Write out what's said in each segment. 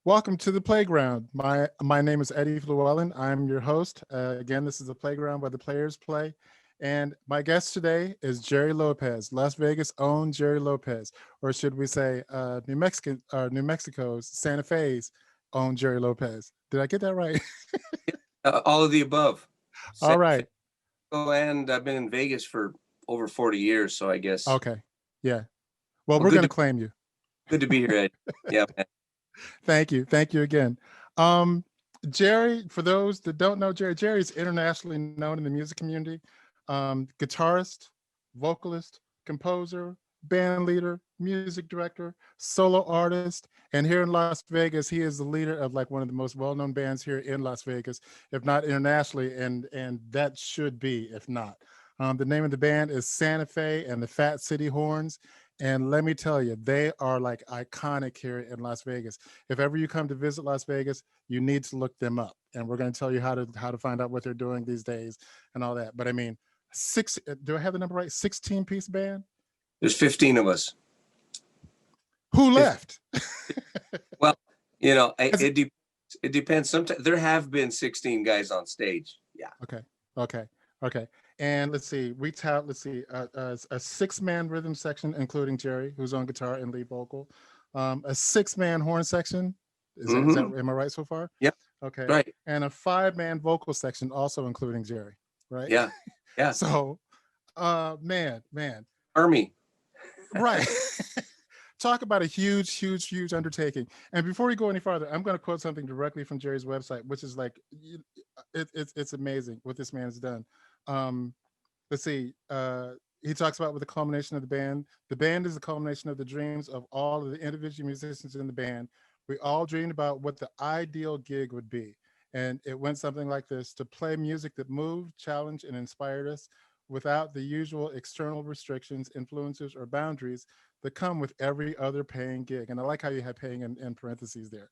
Welcome to the playground. My name is Eddie Fluellen. I'm your host. Again, this is a playground where the players play. And my guest today is Jerry Lopez, Las Vegas own Jerry Lopez, or should we say New Mexico's Santa Fe's own Jerry Lopez. Did I get that right? All of the above. All right. And I've been in Vegas for over 40 years, so I guess. Okay. Yeah. Well, we're going to claim you. Good to be here, Ed. Yeah, man. Thank you. Thank you again. Jerry, for those that don't know Jerry is internationally known in the music community. Guitarist, vocalist, composer, band leader, music director, solo artist. And here in Las Vegas, he is the leader of like one of the most well-known bands here in Las Vegas, if not internationally, and that should be, if not. The name of the band is Santa Fe and the Fat City Horns. And let me tell you, they are like iconic here in Las Vegas. If ever you come to visit Las Vegas, you need to look them up. And we're going to tell you how to find out what they're doing these days and all that. But I mean, do I have the number right? 16-piece band? There's 15 of us. Who left? Well, you know, it depends. Sometimes there have been 16 guys on stage. Yeah. Okay. And let's see, a 6-man rhythm section, including Jerry, who's on guitar and lead vocal. A 6-man horn section. Am I right so far? Yep. Okay. Right. And a 5-man vocal section, also including Jerry. Right. Yeah. Yeah. So, man. Army. Right. Talk about a huge undertaking. And before we go any farther, I'm going to quote something directly from Jerry's website, which is like, it's amazing what this man has done. Let's see. He talks about with the culmination of the band. The band is the culmination of the dreams of all of the individual musicians in the band. We all dreamed about what the ideal gig would be. And it went something like this: to play music that moved, challenged, and inspired us without the usual external restrictions, influences, or boundaries that come with every other paying gig. And I like how you had paying in parentheses there.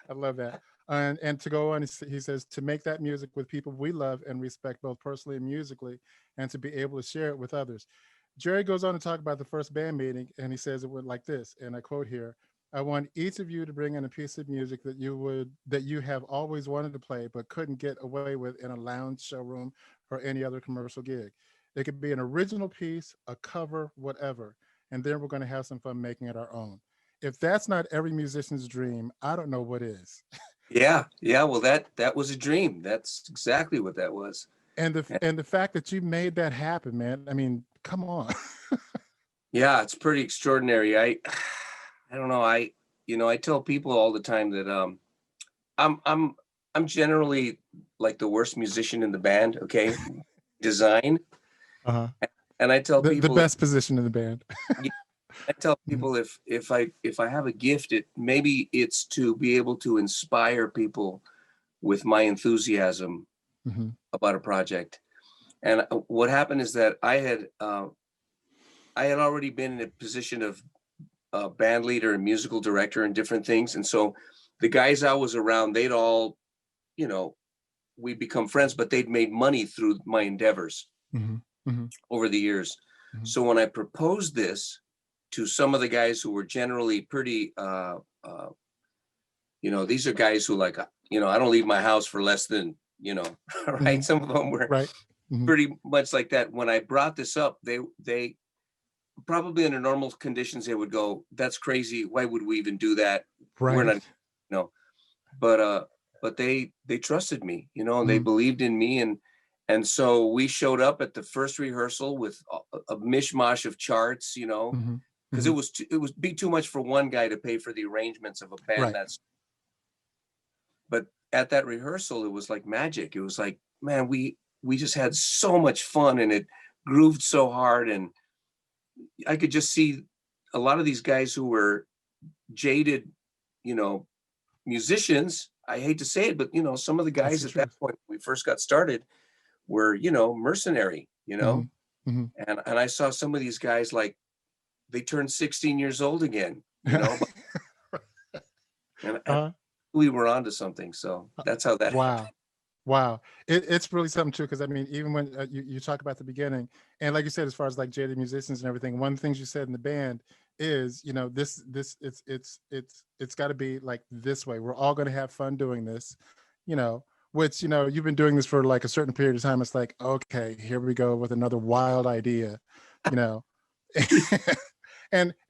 I love that. And to go on, he says, to make that music with people we love and respect both personally and musically, and to be able to share it with others. Jerry goes on to talk about the first band meeting, and he says it went like this, and I quote here: I want each of you to bring in a piece of music that you have always wanted to play but couldn't get away with in a lounge, showroom, or any other commercial gig. It could be an original piece, a cover, whatever, and then we're going to have some fun making it our own. If that's not every musician's dream, I don't know what is. Yeah. Well, that was a dream. That's exactly what that was. And the fact that you made that happen, man. I mean, come on. Yeah, it's pretty extraordinary. I don't know. I tell people all the time that I'm generally like the worst musician in the band. Okay, design. Uh-huh. And I tell people the best position in the band. I tell people if I have a gift, maybe it's to be able to inspire people with my enthusiasm about a project. And what happened is that I had already been in a position of band leader and musical director and different things. And so the guys I was around, they'd all, we'd become friends, but they'd made money through my endeavors over the years. So when I proposed this to some of the guys who were generally pretty, these are guys who like, I don't leave my house for less than, right? Some of them were pretty much like that. When I brought this up, they probably under normal conditions, they would go, that's crazy. Why would we even do that? Right. We're not, but they trusted me, and they believed in me. And so we showed up at the first rehearsal with a mishmash of charts, because it would be too much for one guy to pay for the arrangements of a band. Right. But at that rehearsal, it was like magic. It was like, man, we just had so much fun, and it grooved so hard. And I could just see a lot of these guys who were jaded, musicians. I hate to say it, but some of the guys at that point, when we first got started, were, mercenary, and I saw some of these guys, like, they turned 16 years old again, and we were onto something. So that's how that happened. Wow. It's really something too, because I mean, even when you talk about the beginning, and like you said, as far as like jaded musicians and everything, one of the things you said in the band is, you know, it's got to be like this way. We're all going to have fun doing this, you know, which, you know, you've been doing this for like a certain period of time. It's like, okay, here we go with another wild idea, you know.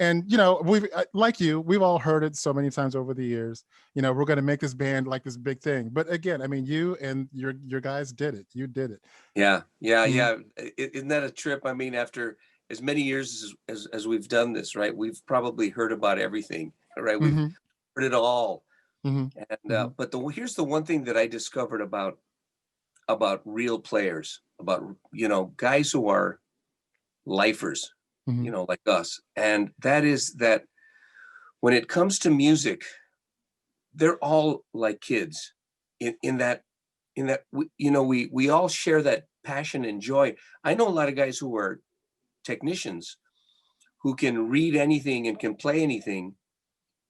And you know, we've like you, we've all heard it so many times over the years. You know, we're going to make this band like this big thing. But again, I mean, you and your guys did it. You did it. Yeah, yeah, yeah. Isn't that a trip? I mean, after as many years as we've done this, right? We've probably heard about everything, right? We've heard it all. And but here's the one thing that I discovered about real players, about, you know, guys who are lifers, you know, like us. And that is that when it comes to music, they're all like kids in that you know, we all share that passion and joy. I know a lot of guys who are technicians who can read anything and can play anything,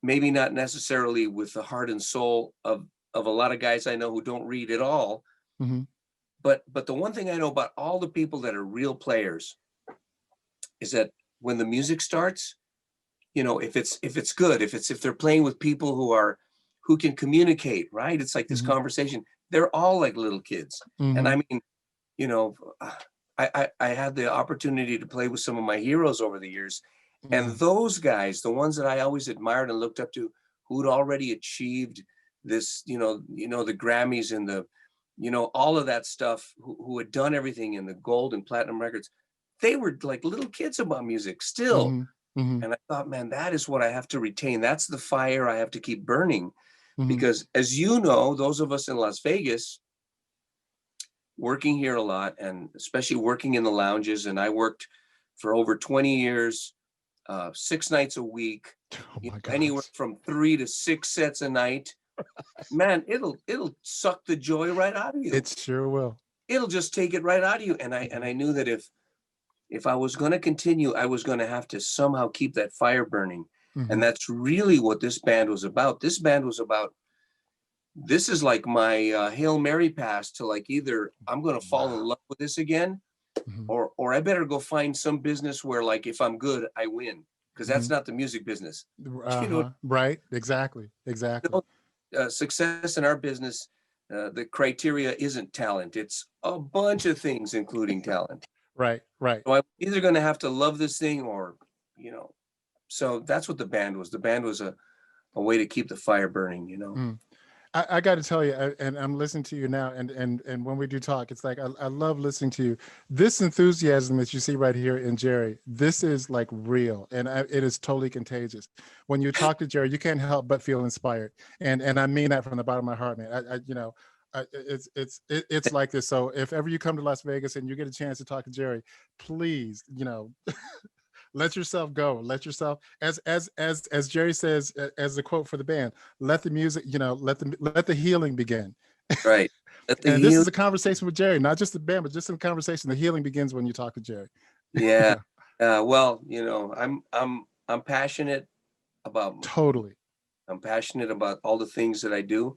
maybe not necessarily with the heart and soul of a lot of guys I know who don't read at all. But the one thing I know about all the people that are real players is that when the music starts, you know, if it's good, if they're playing with people who can communicate, right? It's like this conversation. They're all like little kids. And I mean, you know, I had the opportunity to play with some of my heroes over the years. And those guys, the ones that I always admired and looked up to, who'd already achieved this, you know, the Grammys and the, you know, all of that stuff, who had done everything in the gold and platinum records, they were like little kids about music still. And I thought, man, that is what I have to retain. That's the fire I have to keep burning. Because as you know, those of us in Las Vegas, working here a lot, and especially working in the lounges, and I worked for over 20 years, 6 nights a week, anywhere from 3 to 6 sets a night. Man, it'll suck the joy right out of you. It sure will. It'll just take it right out of you. And I knew that if I was going to continue, I was going to have to somehow keep that fire burning. And that's really what this band was about. This band was about, this is like my Hail Mary pass to, like, either I'm going to fall in love with this again, or I better go find some business where, like, if I'm good, I win. Because that's not the music business. You know, right. Exactly. You know, success in our business, the criteria isn't talent. It's a bunch of things, including talent. Right. So I'm either going to have to love this thing, or, you know, so that's what the band was. The band was a way to keep the fire burning, you know. I got to tell you, and I'm listening to you now, and when we do talk, it's like I love listening to you. This enthusiasm that you see right here in Jerry, this is like real, and it is totally contagious. When you talk to Jerry, you can't help but feel inspired, and I mean that from the bottom of my heart, man. You know, it's like this. So if ever you come to Las Vegas and you get a chance to talk to Jerry, please, you know. Let yourself go. Let yourself, as Jerry says, as the quote for the band, let the music, you know, let the healing begin. Right. And this is a conversation with Jerry, not just the band, but just a conversation. The healing begins when you talk to Jerry. Yeah. Well, you know, I'm passionate about. Totally. I'm passionate about all the things that I do.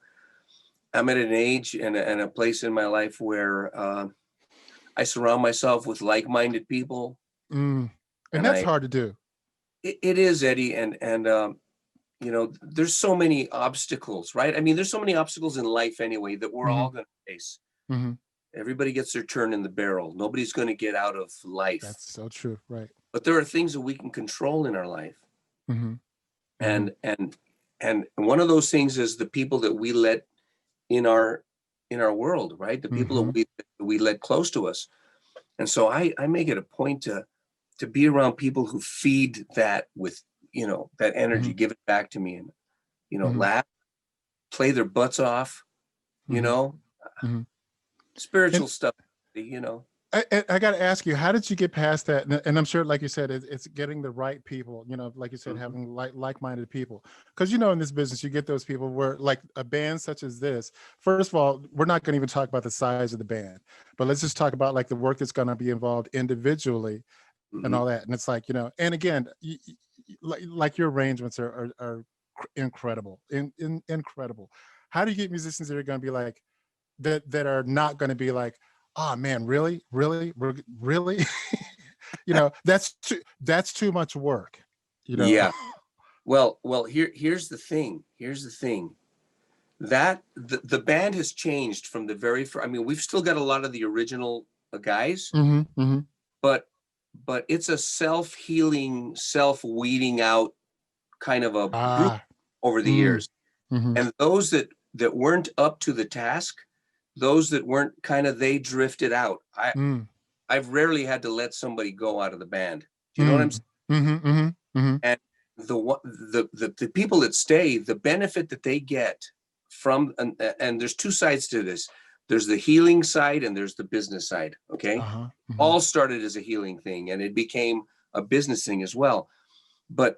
I'm at an age and a place in my life where I surround myself with like-minded people. And that's hard to do. It is, Eddie. And you know, there's so many obstacles, right? I mean, there's so many obstacles in life anyway that we're all going to face. Everybody gets their turn in the barrel. Nobody's going to get out of life. That's so true, right? But there are things that we can control in our life. And one of those things is the people that we let in our world, right? The people that we let close to us. And so I make it a point to be around people who feed that with, you know, that energy, give it back to me, and, you know, laugh, play their butts off, you know, spiritual stuff, you know. I got to ask you, how did you get past that? And I'm sure, like you said, it's getting the right people, you know, like you said, having like-minded people. Because, you know, in this business, you get those people where, like a band such as this, first of all, we're not going to even talk about the size of the band, but let's just talk about like the work that's going to be involved individually and all that. And it's like, you know, and again, like your arrangements are incredible, incredible. How do you get musicians that are going to be like, that are not going to be like, oh man, really? You know, that's too much work. you know. Yeah. Well, here's the thing. Here's the thing. That the band has changed from the very first. I mean, we've still got a lot of the original guys, but it's a self-healing, self-weeding out kind of a group over the years. And those that weren't up to the task, those that weren't kind of, they drifted out. I've rarely had to let somebody go out of the band. Do you know what I'm saying? And the people that stay, the benefit that they get from, and there's two sides to this. There's the healing side and there's the business side. Okay. All started as a healing thing and it became a business thing as well. But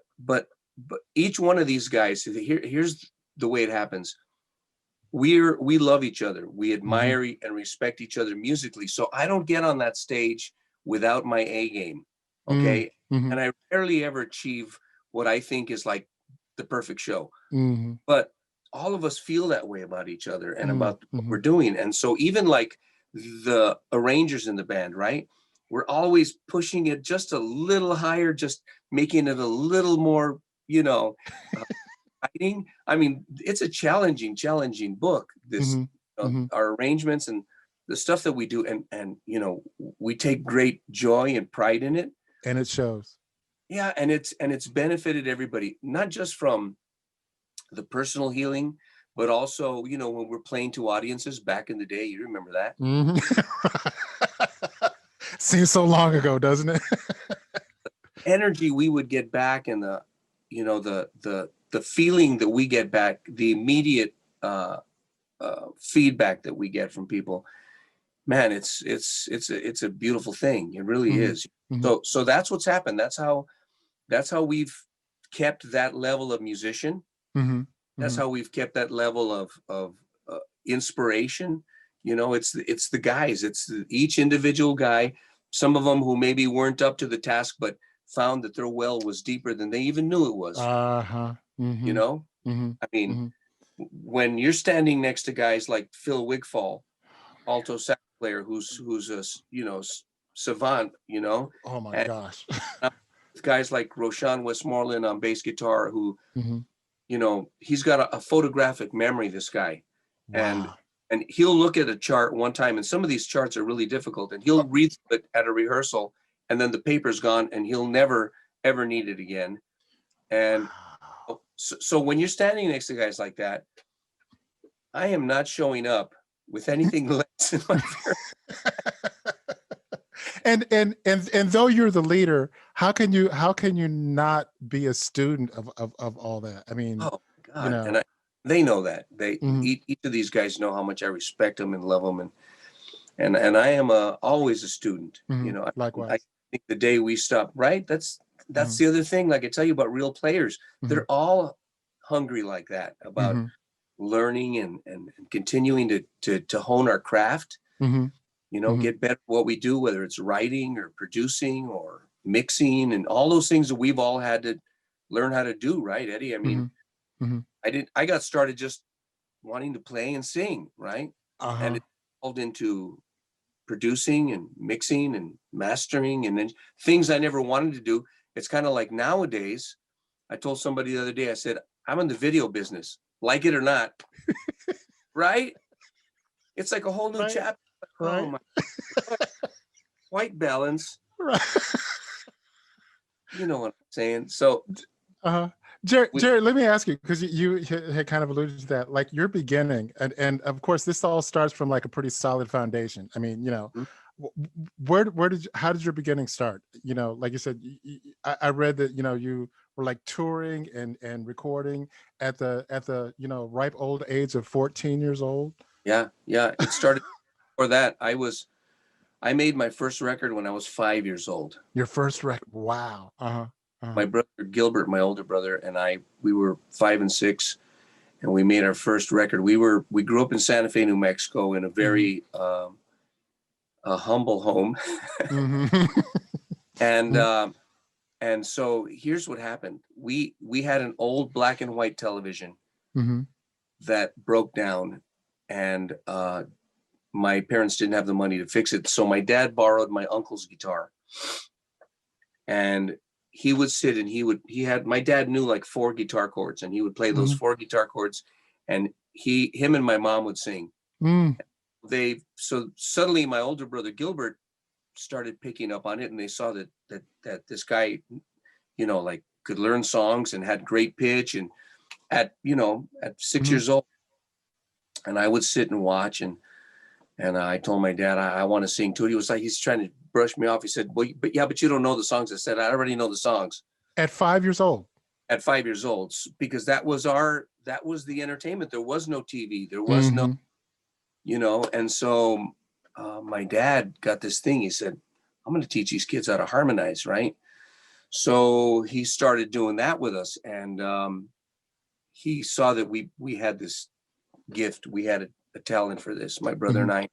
each one of these guys, here's the way it happens. We love each other. We admire and respect each other musically. So I don't get on that stage without my A game. Okay. And I rarely ever achieve what I think is like the perfect show. But all of us feel that way about each other and about what we're doing. And so even like the arrangers in the band, right? We're always pushing it just a little higher, just making it a little more, you know, exciting. I mean, it's a challenging book, this, our arrangements and the stuff that we do. And, you know, we take great joy and pride in it. And it shows. Yeah. And it's benefited everybody, not just from the personal healing, but also, you know, when we're playing to audiences back in the day, you remember that? Seems so long ago, doesn't it? Energy we would get back and the, you know, the feeling that we get back, the immediate feedback that we get from people, man, it's a beautiful thing. It really is. So that's what's happened. That's how we've kept that level of musician. That's how we've kept that level of inspiration. You know, it's the guys, each individual guy, some of them who maybe weren't up to the task, but found that their well was deeper than they even knew it was. You know, I mean, when you're standing next to guys like Phil Wigfall, alto sax player, who's a, you know, savant, you know. Oh my gosh. Guys like Roshan Westmoreland on bass guitar, who, you know, he's got a photographic memory, this guy. Wow. And he'll look at a chart one time, and some of these charts are really difficult, and he'll read it at a rehearsal, and then the paper's gone, and he'll never, ever need it again. And so when you're standing next to guys like that, I am not showing up with anything less in my and though you're the leader, how can you not be a student of all that? I mean, oh God, you know. and they know that. They each of these guys know how much I respect them and love them, and I am always a student. You know, likewise. I think the day we stop, right? That's the other thing. Like I tell you about real players, they're all hungry like that about learning and continuing to hone our craft. You know, get better at what we do, whether it's writing or producing or mixing and all those things that we've all had to learn how to do, right, Eddie? I mean, I got started just wanting to play and sing, right? And it evolved into producing and mixing and mastering and then things I never wanted to do. It's kind of like nowadays, I told somebody the other day, I said, I'm in the video business, like it or not, right? It's like a whole new chapter. Right. Oh my God. White balance. Right. You know what I'm saying? So Jerry, let me ask you, because you had kind of alluded to that, like your beginning, and of course this all starts from like a pretty solid foundation. I mean, you know, how did your beginning start? You know, like you said, I read that, you know, you were like touring and recording at the you know, ripe old age of 14 years old. Yeah. It started for that. I made my first record when I was 5 years old. Your first record? Wow. My brother Gilbert, my older brother, and we were 5 and 6, and we made our first record. We grew up in Santa Fe, New Mexico, in a very a humble home. And so here's what happened. We had an old black and white television that broke down, and my parents didn't have the money to fix it. So my dad borrowed my uncle's guitar, and he would sit and my dad knew like 4 guitar chords, and he would play those 4 guitar chords, and him and my mom would sing. So suddenly my older brother Gilbert started picking up on it, and they saw that this guy, like could learn songs and had great pitch, and at 6 years old, and I would sit and watch, and I told my dad I want to sing too. He was like, he's trying to brush me off. He said, well, but you don't know the songs. I said, I already know the songs. At 5 years old? At 5 years old, because that was the entertainment. There was no TV. There was no, and so my dad got this thing. He said, I'm going to teach these kids how to harmonize, right? So he started doing that with us, and he saw that we had this gift. We had a talent for this, my brother and I.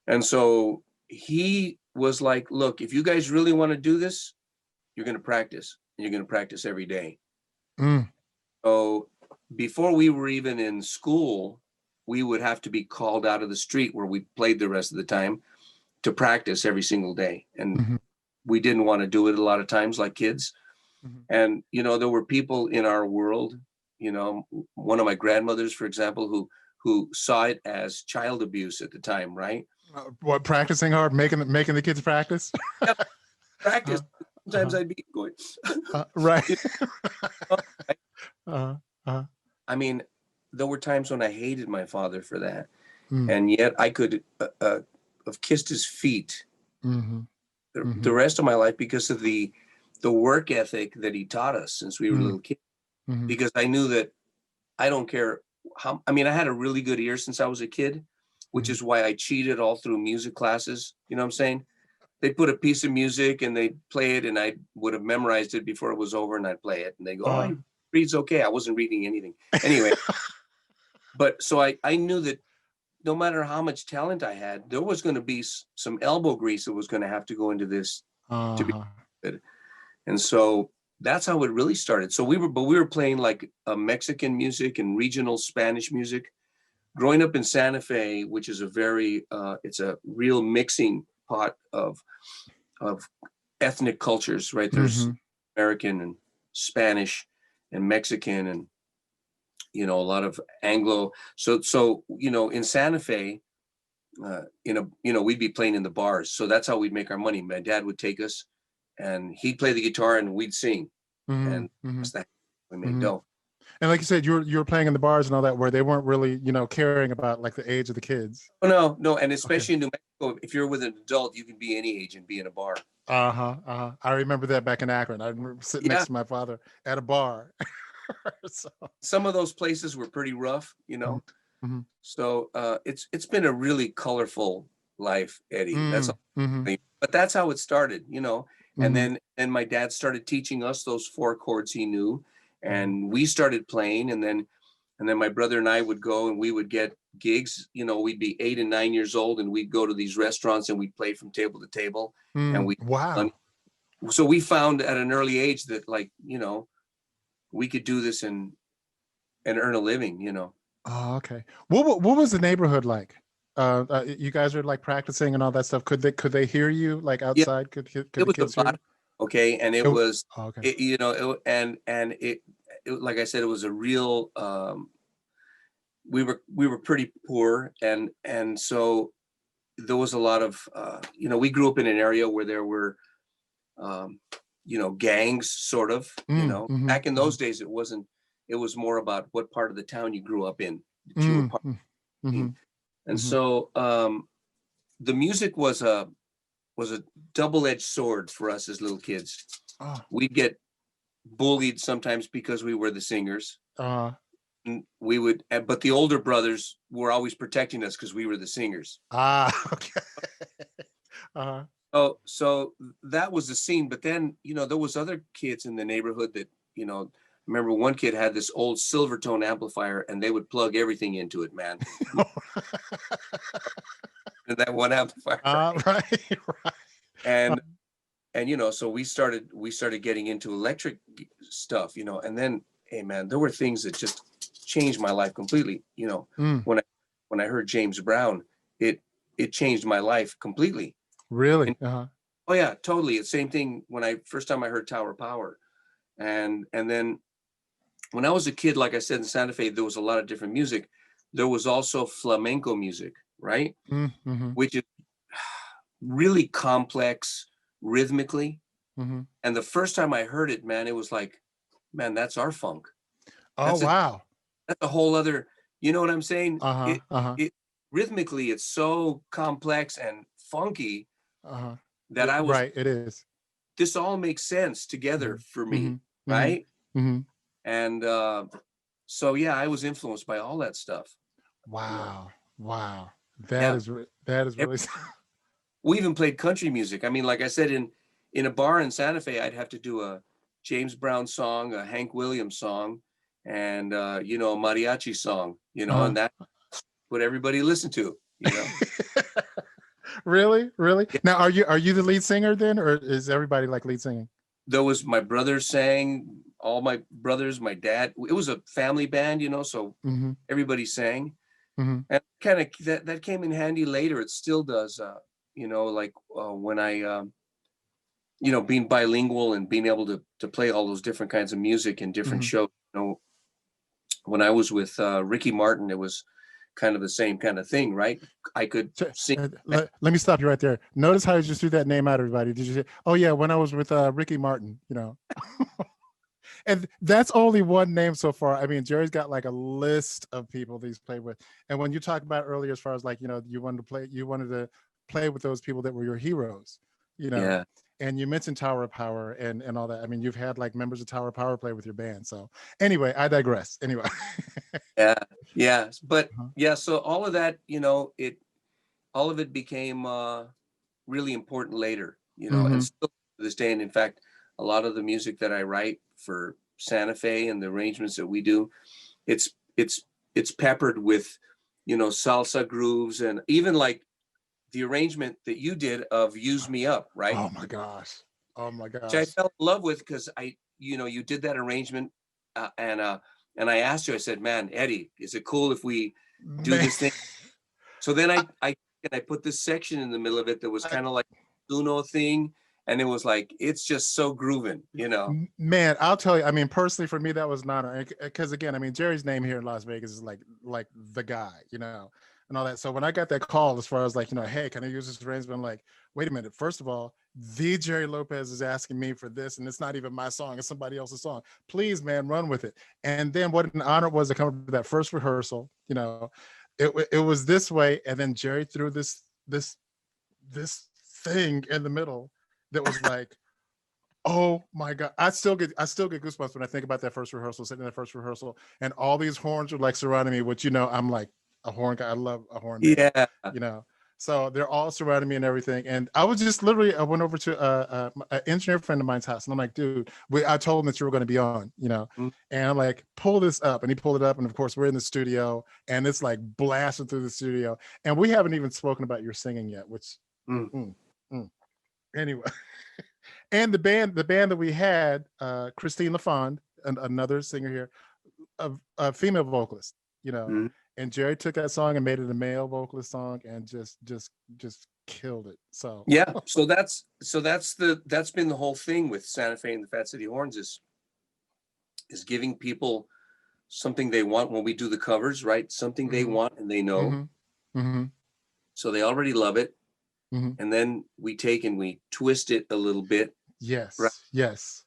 And so he was like, look, if you guys really want to do this, you're going to practice, and you're going to practice every day. So before we were even in school, we would have to be called out of the street where we played the rest of the time to practice every single day. And we didn't want to do it a lot of times like kids. And, there were people in our world, one of my grandmothers, for example, who saw it as child abuse at the time, right? What, practicing hard, making the kids practice? Yep. Practice. Sometimes I'd be going, right. I mean, there were times when I hated my father for that. And yet I could have kissed his feet the rest of my life because of the work ethic that he taught us since we were little kids. Because I knew that I don't care how, I had a really good ear since I was a kid, which is why I cheated all through music classes. You know what I'm saying? They put a piece of music and they'd play it, and I would have memorized it before it was over, and I'd play it, and they go, oh, he reads okay. I wasn't reading anything. Anyway, but so I knew that no matter how much talent I had, there was going to be some elbow grease that was going to have to go into this to be good. And so that's how it really started. So we were playing like Mexican music and regional Spanish music. Growing up in Santa Fe, which is it's a real mixing pot of ethnic cultures, right? There's American and Spanish and Mexican and, a lot of Anglo. So in Santa Fe, we'd be playing in the bars. So that's how we'd make our money. My dad would take us, and he'd play the guitar and we'd sing. And that's that we made dough. And like you said, you were playing in the bars and all that, where they weren't really, caring about like the age of the kids. Oh, no. And especially in New Mexico, if you're with an adult, you can be any age and be in a bar. I remember that back in Akron. I remember sitting next to my father at a bar. So. Some of those places were pretty rough, So it's been a really colorful life, Eddie. That's all. But that's how it started, And then my dad started teaching us those 4 chords he knew, and we started playing, and then my brother and I would go and we would get gigs. We'd be 8 and 9 years old, and we'd go to these restaurants and we'd play from table to table. And so we found at an early age that, like, we could do this and earn a living, Oh, okay. What was the neighborhood like? You guys are like practicing and all that stuff. Could they hear you like outside? Could the kids hear you? Okay, and it was, okay. It like I said, it was a real. We were pretty poor, and so there was a lot of, we grew up in an area where there were, gangs, sort of. Back in those days, it wasn't. It was more about what part of the town you grew up in. That you were part of. And so the music was a double-edged sword for us as little kids. We'd get bullied sometimes because we were the singers. We would, but the older brothers were always protecting us because we were the singers. Okay. So that was the scene. But then, there was other kids in the neighborhood that, remember one kid had this old Silvertone amplifier, and they would plug everything into it, man. And that one amplifier. Right. And so we started getting into electric stuff, and then, hey man, there were things that just changed my life completely. When I heard James Brown, it changed my life completely. Really? Oh yeah, totally. It's same thing when first time I heard Tower of Power. And then when I was a kid, like I said, in Santa Fe, there was a lot of different music. There was also flamenco music, right? Mm-hmm. Which is really complex rhythmically. Mm-hmm. And the first time I heard it, man, it was like, man, that's our funk. Oh, wow. That's a whole other, you know what I'm saying? Uh-huh. Uh-huh. It rhythmically, it's so complex and funky Uh-huh. that I was, Right, it is. this all makes sense together for Mm-hmm. me, Mm-hmm. right? Mm-hmm. And so yeah, I was influenced by all that stuff. Wow. Wow. Yeah. That is really We even played country music. I mean, like I said, in a bar in Santa Fe, I'd have to do a James Brown song, a Hank Williams song, and you know, a mariachi song, you know, and that's what everybody listened to, you know. Really? Really? Yeah. Now, are you the lead singer then, or is everybody like lead singing? There was my brother sang, all my brothers, my dad. It was a family band, you know, so everybody sang. And kind of that came in handy later. It still does, you know, like when I, you know, being bilingual and being able to play all those different kinds of music in different shows. You know, when I was with Ricky Martin, it was kind of the same kind of thing, right? I could sing. Let me stop you right there. Notice how I just threw that name out, everybody. Did you say, oh yeah, when I was with Ricky Martin, you know? And that's only one name so far. I mean, Jerry's got like a list of people that he's played with. And when you talk about earlier, as far as like, you know, you wanted to play with those people that were your heroes, you know? Yeah. And you mentioned Tower of Power and all that. I mean, you've had like members of Tower of Power play with your band. So anyway, I digress. Anyway. Yeah. But yeah, so all of that, you know, all of it became really important later, you know, and still to this day. And in fact, a lot of the music that I write for Santa Fe and the arrangements that we do, it's peppered with, you know, salsa grooves, and even like the arrangement that you did of Use Me Up, right? Oh my gosh. Oh my gosh. Which I fell in love with because you know, you did that arrangement and I asked you, I said, man, Eddie, is it cool if we do this thing? So then I put this section in the middle of it that was kind of like Uno thing. And it was like, it's just so grooving, you know? Man, I'll tell you, I mean, personally for me, that was not, because again, I mean, Jerry's name here in Las Vegas is like the guy, you know, and all that. So when I got that call, as far as like, you know, hey, can I use this arrangement? I'm like, wait a minute. First of all, the Jerry Lopez is asking me for this, and it's not even my song, it's somebody else's song. Please, man, run with it. And then what an honor it was to come to that first rehearsal, you know, it was this way. And then Jerry threw this thing in the middle that was like, oh my God. I still get goosebumps when I think about that first rehearsal, sitting in that first rehearsal, and all these horns are like surrounding me, which, you know, I'm like a horn guy. I love a horn. Yeah. You know, so they're all surrounding me and everything. And I was just literally, I went over to an engineer friend of mine's house, and I'm like, dude, I told him that you were going to be on, you know, and I'm like, pull this up. And he pulled it up. And of course, we're in the studio, and it's like blasting through the studio. And we haven't even spoken about your singing yet, which, anyway. And the band that we had, Christine LaFond, another singer here, a female vocalist, you know, and Jerry took that song and made it a male vocalist song, and just killed it. So yeah, so that's been the whole thing with Santa Fe and the Fat City Horns is giving people something they want when we do the covers, right? Something they want and they know, so they already love it. And then we take and we twist it a little bit. Yes. Right? Yes.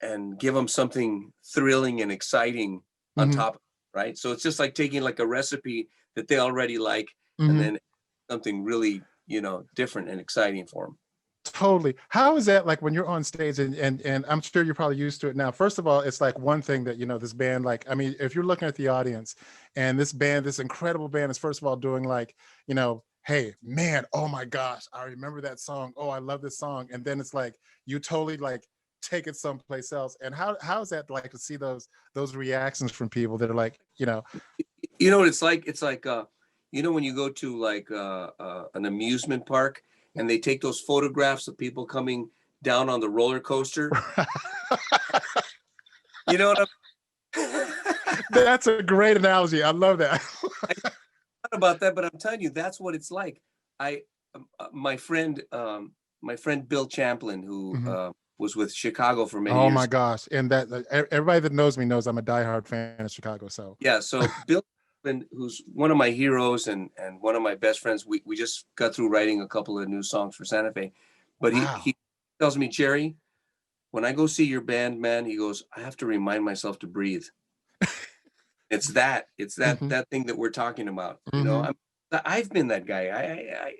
And give them something thrilling and exciting on top, right? So it's just like taking like a recipe that they already like, and then something really, you know, different and exciting for them. Totally. How is that like when you're on stage, and I'm sure you're probably used to it now. First of all, it's like one thing that, you know, this band, like, I mean, if you're looking at the audience and this band, this incredible band is first of all doing like, you know, hey man, oh my gosh, I remember that song. Oh, I love this song. And then it's like, you totally like take it someplace else. And how is that like to see those reactions from people that are like, you know what it's like? It's like, you know, when you go to like an amusement park and they take those photographs of people coming down on the roller coaster. You know what That's a great analogy. I love that. I thought about that, but I'm telling you, that's what it's like. My friend my friend Bill Champlin, who Mhm. was with Chicago for many Oh years. my gosh. And that everybody that knows me knows I'm a diehard fan of Chicago. So Yeah, so Bill Champlin, who's one of my heroes and one of my best friends, we just got through writing a couple of new songs for Santa Fe. But wow. he tells me, Jerry, when I go see your band, man, he goes, I have to remind myself to breathe. It's Mhm. that thing that we're talking about. You know, Mhm. I've been that guy.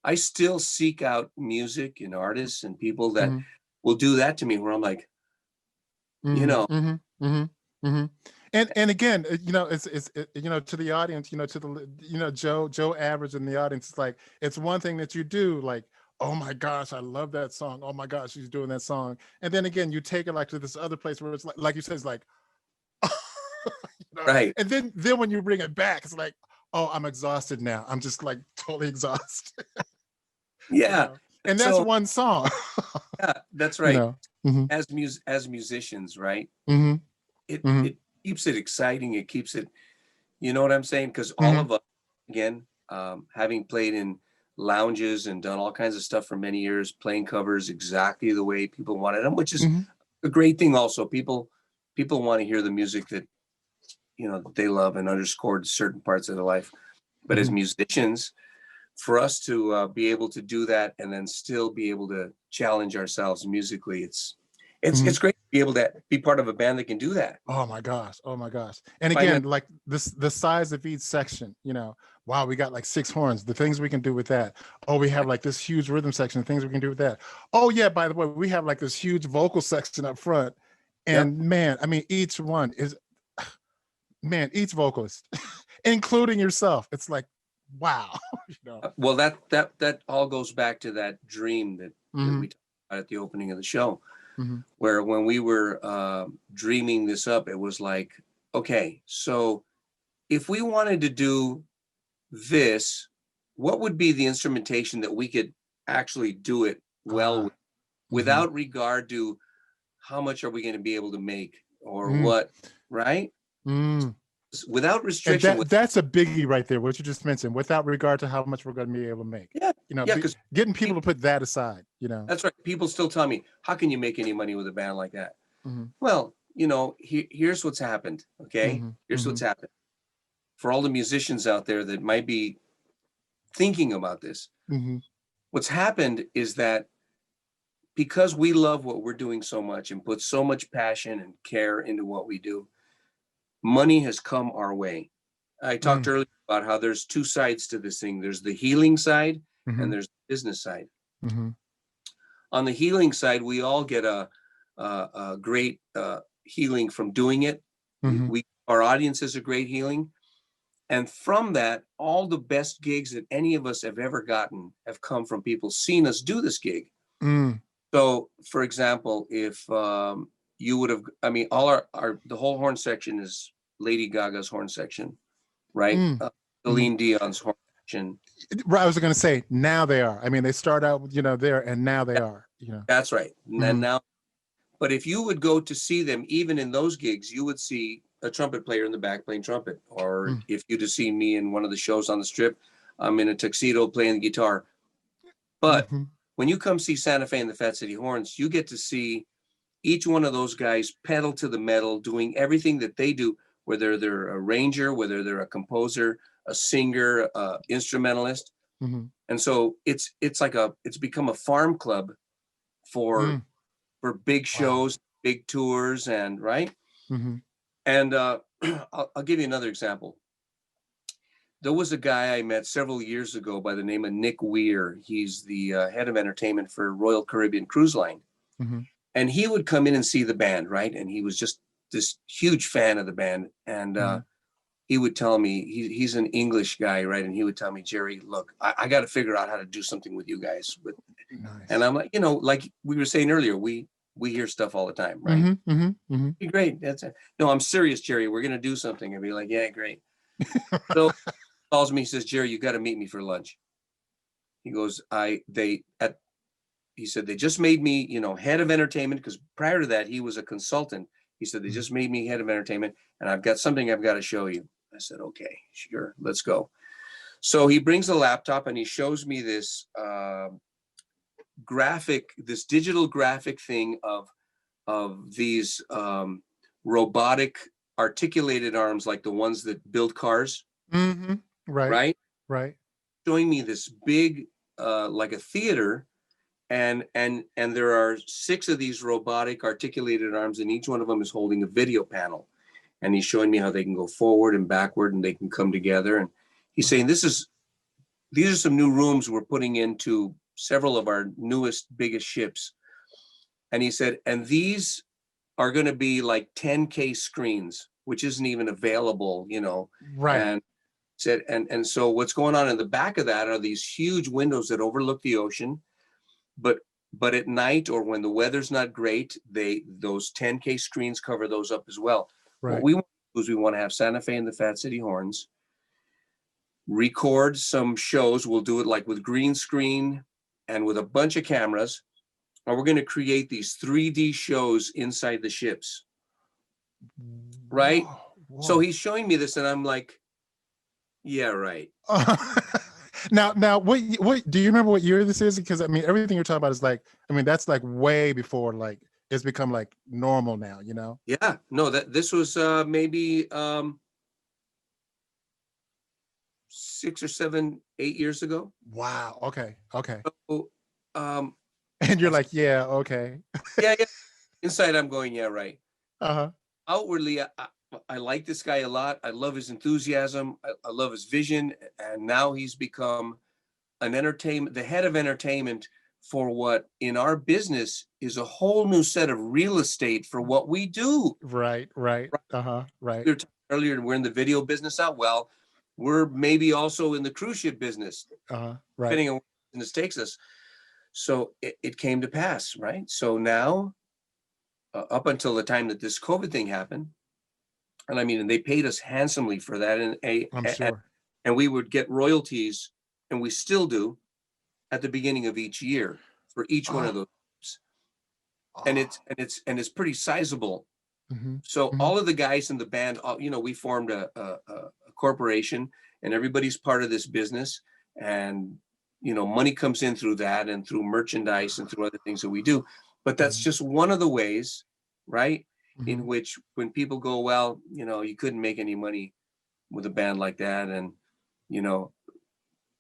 I still seek out music and artists and people that Mhm. will do that to me where I'm like, you Mhm. know, Mhm. Mhm. Mhm. And again, you know, you know, to the audience, you know, to the you know, Joe average in the audience, it's like it's one thing that you do, like, oh my gosh, I love that song. Oh my gosh, she's doing that song. And then again, you take it like to this other place where it's like you said, it's like, you know, right. and then when you bring it back, it's like, oh, I'm exhausted now. I'm just like totally exhausted, you Yeah. know. And that's So one song, yeah, that's you right. know. Hmm. As musicians, right? Hmm. Hmm. It keeps it exciting. It keeps it, you know what I'm saying? Because all Hmm. of us, again, having played in lounges and done all kinds of stuff for many years, playing covers exactly the way people wanted them, which is Hmm. a great thing. Also, people want to hear the music that that they love and underscored certain parts of their life. But as Hmm. musicians, for us to be able to do that and then still be able to challenge ourselves musically, Hmm. it's great to be able to be part of a band that can do that. Oh my gosh. Oh my gosh. And Find again, that like this, the size of each section, you know, wow, we got like 6 horns, the things we can do with that. Oh, we have like this huge rhythm section, the things we can do with that. Oh yeah, by the way, we have like this huge vocal section up front. Yep. And man, I mean, each one is, man, each vocalist, including yourself, it's like, wow, you know. Well, that all goes back to that dream that Hmm. we talked about at the opening of the show, Hmm. where when we were dreaming this up, it was like, okay, so if we wanted to do this, what would be the instrumentation that we could actually do it well with, Ah. Hmm. without regard to how much are we going to be able to make or Mm. what, right? Mm. Without And restriction. With that's a biggie right there, what you just mentioned, without regard to how much we're going to be able to make. yeah, You know, yeah, because getting people to put that aside, you know. that's right. People still tell me, how can you make any money with a band like that? Hmm. Well, here's what's happened. Okay, Hmm. here's Hmm. what's happened for all the musicians out there that might be thinking about this. Hmm. What's happened is that because we love what we're doing so much and put so much passion and care into what we do, money has come our way. I talked Mm. earlier about how there's two sides to this thing. There's the healing side and Hmm. there's the business side. Hmm. On the healing side, we all get a great healing from doing it. Hmm. Our audience is a great healing. And from that, all the best gigs that any of us have ever gotten have come from people seeing us do this gig. Mm. So, for example, if you would have, I mean, all the whole horn section is Lady Gaga's horn section, right? Mm. Hmm. Celine Dion's horn section. Right, I was going to say, now they are. I mean, they start out, you know, there, and now they That- are, you know. That's right. And Hmm. now, but if you would go to see them, even in those gigs, you would see a trumpet player in the back playing trumpet. Or Mm. if you'd have seen me in one of the shows on the Strip, I'm in a tuxedo playing the guitar. But Hmm. when you come see Santa Fe and the Fat City Horns, you get to see each one of those guys pedal to the metal, doing everything that they do, whether they're a arranger, whether they're a composer, a singer, instrumentalist. Hmm. And so it's become a farm club for Mm. big Wow. shows, big tours, and right. Hmm. And I'll give you another example. There was a guy I met several years ago by the name of Nick Weir. He's the head of entertainment for Royal Caribbean Cruise Line. Hmm. And he would come in and see the band, right? And he was just this huge fan of the band. And Hmm. he would tell me, he's an English guy, right? And he would tell me, Jerry, look, I got to figure out how to do something with you guys. And Nice. I'm like, like we were saying earlier, we hear stuff all the time, right? Hmm. Hmm. Hmm. Great. That's it. No, I'm serious, Jerry. We're going to do something. I'd be like, yeah, great. So he calls me, he says, Jerry, you got to meet me for lunch. He goes, he said, they just made me, head of entertainment, because prior to that, he was a consultant. He said, they just made me head of entertainment, and I've got something I've got to show you. I said, okay, sure, let's go. So he brings a laptop and he shows me this this digital graphic thing of these robotic articulated arms, like the ones that build cars. Mm-hmm. Right. Right. Right. Showing me this big, like a theater, and there are 6 of these robotic articulated arms, and each one of them is holding a video panel, and he's showing me how they can go forward and backward, and they can come together. And he's saying, these are some new rooms we're putting into several of our newest, biggest ships. And he said, and these are going to be like 10K screens, which isn't even available, you know. Right. And said, and so what's going on in the back of that are these huge windows that overlook the ocean, but at night, or when the weather's not great, those 10K screens cover those up as well. Right. What we want to do is we want to have Santa Fe and the Fat City Horns record some shows. We'll do it like with green screen and with a bunch of cameras, and we're going to create these 3D shows inside the ships. Right. Whoa, whoa. So he's showing me this, and I'm like, yeah, right. Now, what do you remember what year this is? Because I mean, everything you're talking about is like, I mean, that's like way before, like, it's become like normal now, you know? Yeah, no, this was maybe 6 or 7, 8 years ago. Wow. Okay. So, and you're like, yeah, okay. yeah. Inside, I'm going, yeah, right. Uh-huh. Outwardly, I like this guy a lot. I love his enthusiasm. I love his vision. And now he's become the head of entertainment for what in our business is a whole new set of real estate for what we do. Right. Uh-huh. Right. We were talking earlier, we're in the video business out. Well, we're maybe also in the cruise ship business, Right. depending on where business takes us. So it came to pass, right? So now, up until the time that this COVID thing happened, and I mean, and they paid us handsomely for that, I'm sure. And we would get royalties, and we still do, at the beginning of each year for each one of those. And it's pretty sizable. Mm-hmm. So all of the guys in the band, you know, we formed a corporation, and everybody's part of this business, and you know, money comes in through that and through merchandise and through other things that we do. But that's just one of the ways, right? In which when people go, well, you know, you couldn't make any money with a band like that. And, you know,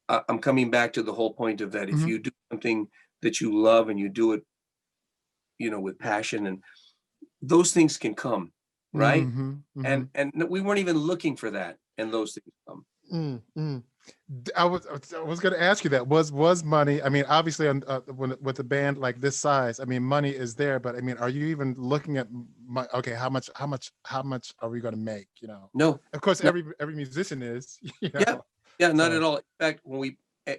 I'm coming back to the whole point of that. If you do something that you love and you do it, you know, with passion, and those things can come, right? And we weren't even looking for that, and those things come. I was going to ask you that. Was money, I mean, obviously with a band like this size, I mean, money is there, but I mean, are you even looking at okay, how much are we going to make, you know? No, of course, every musician is, you know? Yeah, not at all. In fact,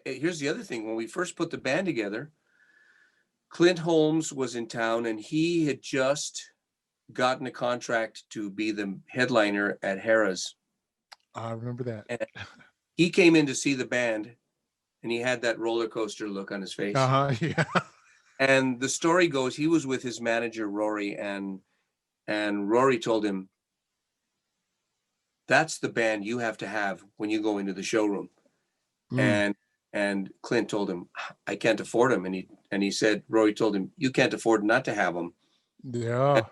here's the other thing. When we first put the band together, Clint Holmes was in town, and he had just gotten a contract to be the headliner at Harrah's. I remember that. And he came in to see the band, and he had that roller coaster look on his face. Yeah. And the story goes, he was with his manager, Rory, and Rory told him, that's the band you have to have when you go into the showroom. And Clint told him, I can't afford him. And he said, Rory told him, you can't afford not to have him. Yeah.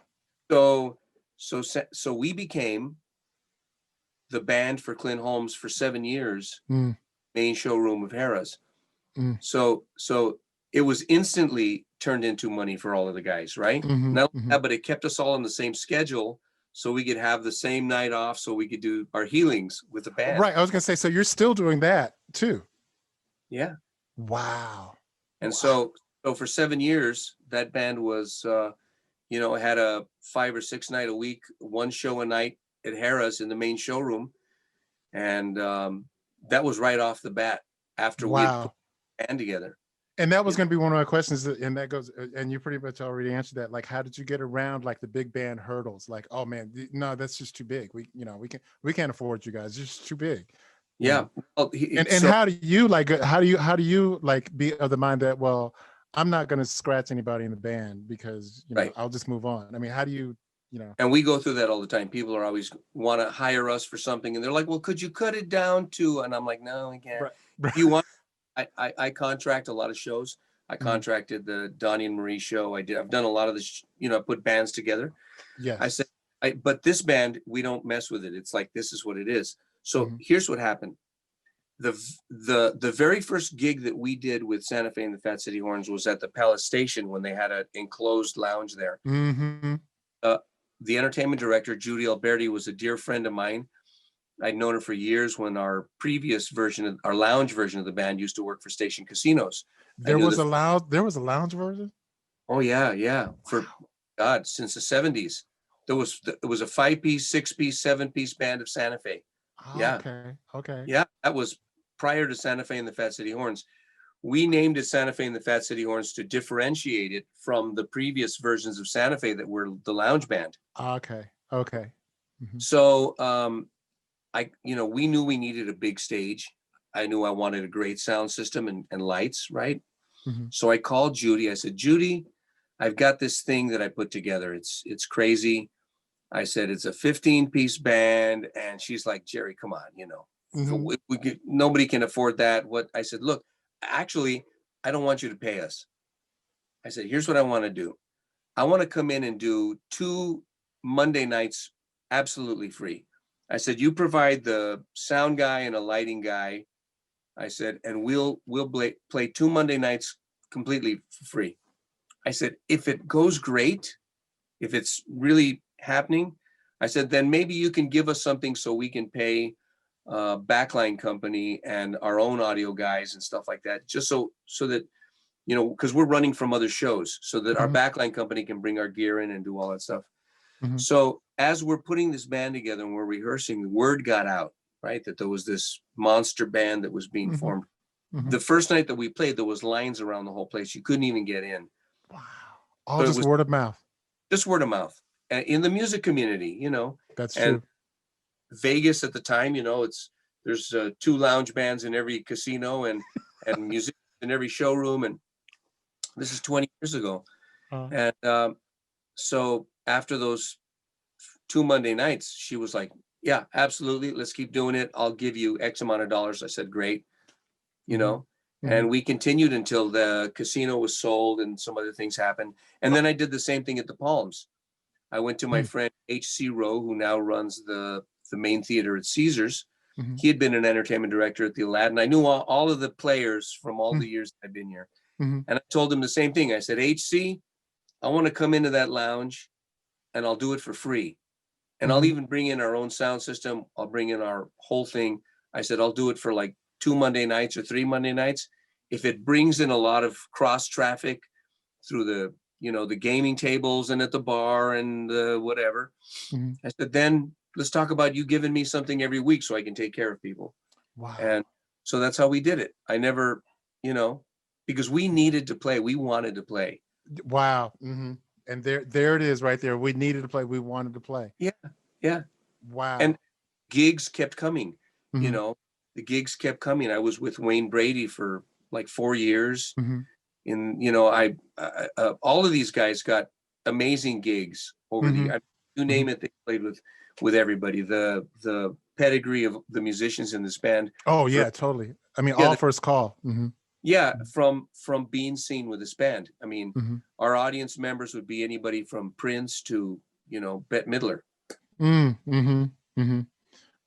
And so we became the band for Clint Holmes for 7 years, main showroom of Harrah's. So it was instantly turned into money for all of the guys, right? But it kept us all on the same schedule, so we could have the same night off, so we could do our healings with the band. Right. I was gonna say, so you're still doing that too? Yeah. Wow. And so for 7 years, that band was, you know, had a 5 or 6 night a week, one show a night at Harrah's in the main showroom. And that was right off the bat after we had put the band together. And that was going to be one of my questions, and that goes, and you pretty much already answered that. Like, how did you get around like the big band hurdles? Like, oh man, no, that's just too big. We can't afford you guys. It's just too big. Yeah. Well, and how do you like be of the mind that, well, I'm not going to scratch anybody in the band because, you know, I'll just move on. I mean, how do you know? And we go through that all the time. People are always want to hire us for something, and they're like, well, could you cut it down to, and I'm like, no, I can't. Right. You want, I contract a lot of shows. I contracted the Donnie and Marie show. I've done a lot of this, you know, I put bands together. Yes. I said, but this band, we don't mess with it. It's like, this is what it is. So here's what happened. The very first gig that we did with Santa Fe and the Fat City Horns was at the Palace Station when they had an enclosed lounge there. The entertainment director, Judy Alberti, was a dear friend of mine. I'd known her for years when our previous version of our lounge version of the band used to work for Station Casinos. There was a lounge version? Oh yeah. For God, since the 70s. It was a 5-piece, 6-piece, 7-piece band of Santa Fe. Yeah. Okay. Yeah, that was prior to Santa Fe and the Fat City Horns. We named it Santa Fe and the Fat City Horns to differentiate it from the previous versions of Santa Fe that were the lounge band. Okay. So we knew we needed a big stage. I knew I wanted a great sound system and lights, right? So I called Judy. I said, Judy, I've got this thing that I put together. It's crazy. I said, it's a 15-piece band. And she's like, Jerry, come on, you know, nobody can afford that. I said, look, actually, I don't want you to pay us. I said, here's what I want to do. I want to come in and do 2 Monday nights absolutely free. I said, you provide the sound guy and a lighting guy. I said, and we'll play 2 Monday nights completely for free. I said, if it goes great, if it's really happening, I said, then maybe you can give us something so we can pay backline company and our own audio guys and stuff like that, just so that, you know, because we're running from other shows, so that our backline company can bring our gear in and do all that stuff. So as we're putting this band together and we're rehearsing, the word got out, right, that there was this monster band that was being formed. The first night that we played, there was lines around the whole place. You couldn't even get in. Wow. All just word of mouth. Just word of mouth. In the music community, you know. That's true. Vegas at the time, you know, there's 2 lounge bands in every casino and music in every showroom, and this is 20 years ago. And so after those 2 Monday nights, she was like, yeah, absolutely, let's keep doing it. I'll give you X amount of dollars. I said, great, you know. And we continued until the casino was sold and some other things happened. And then I did the same thing at the Palms. I went to my friend H.C. Rowe, who now runs the main theater at Caesars. He had been an entertainment director at the Aladdin. I knew all of the players from all the years I've been here. And I told him the same thing. I said, H.C., I want to come into that lounge and I'll do it for free. And I'll even bring in our own sound system. I'll bring in our whole thing. I said, I'll do it for like 2 Monday nights or 3 Monday nights. If it brings in a lot of cross traffic through the, you know, the gaming tables and at the bar and whatever, I said, then let's talk about you giving me something every week so I can take care of people. Wow. And so that's how we did it. I never, you know, because we needed to play. We wanted to play. Wow. And there it is right there. We needed to play. We wanted to play. Yeah. Wow. And gigs kept coming, you know, the gigs kept coming. I was with Wayne Brady for like 4 years. And, you know, I all of these guys got amazing gigs over the years. You name it, they played with everybody. The pedigree of the musicians in this band. Oh yeah, totally. I mean, all first call. Yeah, from being seen with this band. I mean, our audience members would be anybody from Prince to, you know, Bette Midler.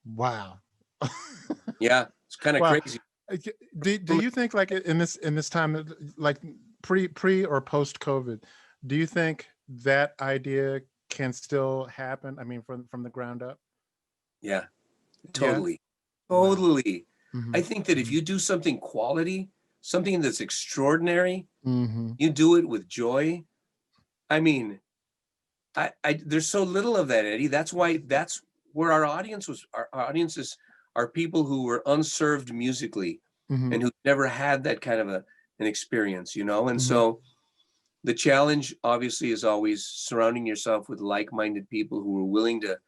Wow. Yeah, it's kind of crazy. Do you think, like, in this time, like pre or post COVID, do you think that idea can still happen? I mean, from the ground up? Yeah, totally. Totally. I think that if you do something quality, something that's extraordinary, you do it with joy. I mean, there's so little of that, Eddie. That's where our audience was. Our audiences are people who were unserved musically and who never had that kind of an experience, you know? And so the challenge obviously is always surrounding yourself with like-minded people who are willing to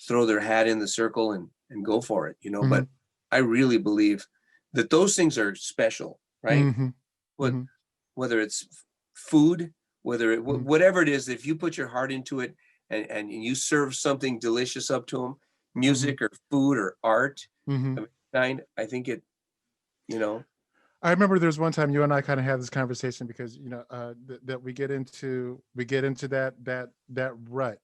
throw their hat in the circle and go for it, you know? But I really believe that those things are special, right? Whether it's food, whatever it is, if you put your heart into it and you serve something delicious up to them, music or food or art of any kind, I think it, you know. I remember there's one time you and I kind of had this conversation because that we get into that rut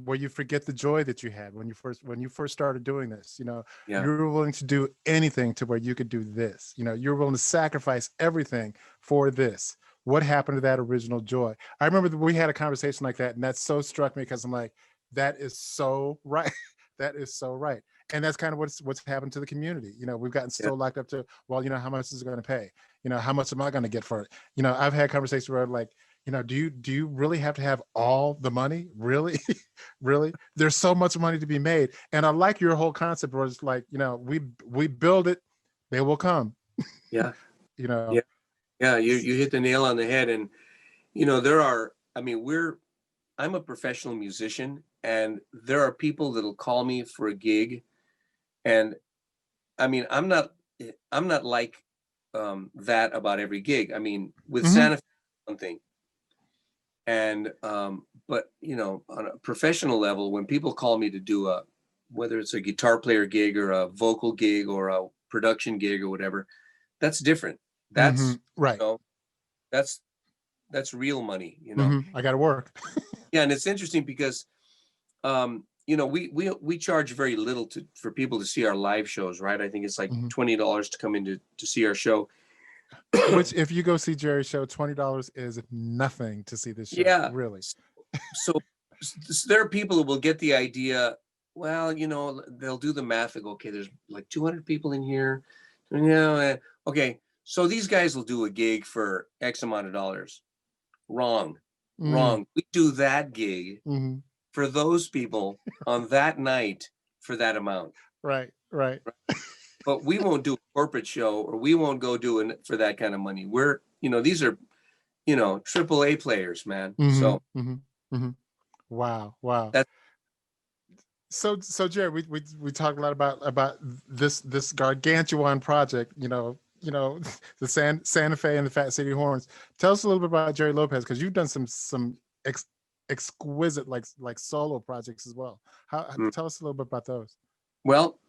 where you forget the joy that you had when you first started doing this. Yeah. You were willing to do anything to where you could do this. You're willing to sacrifice everything for this. What happened to that original joy? I remember that we had a conversation like that, and that so struck me because I'm like, that is so right. That is so right. And that's kind of what's happened to the community. We've gotten so locked up to, well, how much is it going to pay? How much am I going to get for it? I've had conversations where I'm like, do you really have to have all the money? Really? Really? There's so much money to be made. And I like your whole concept where it's like, we build it, they will come. Yeah. Yeah. Yeah. You hit the nail on the head. And, I'm a professional musician, and there are people that'll call me for a gig. And I'm not like that about every gig. With Sante, one thing. And but on a professional level, when people call me to do whether it's a guitar player gig or a vocal gig or a production gig or whatever, that's different. That's right. That's real money. I got to work. Yeah, and it's interesting because we charge very little for people to see our live shows, right? I think it's like $20 to come in to see our show. Which, if you go see Jerry's show, $20 is nothing to see this show. Yeah, really. So there are people who will get the idea. Well, they'll do the math and go, okay, there's like 200 people in here. Okay, so these guys will do a gig for X amount of dollars. Wrong. We do that gig for those people on that night for that amount. Right. But we won't do a corporate show, or we won't go do it for that kind of money. We're, these are, AAA players, man. So. Wow. So Jerry, we talked a lot about this gargantuan project, the Santa Fe and the Fat City Horns. Tell us a little bit about Jerry Lopez, because you've done some exquisite like solo projects as well. Tell us a little bit about those. Well,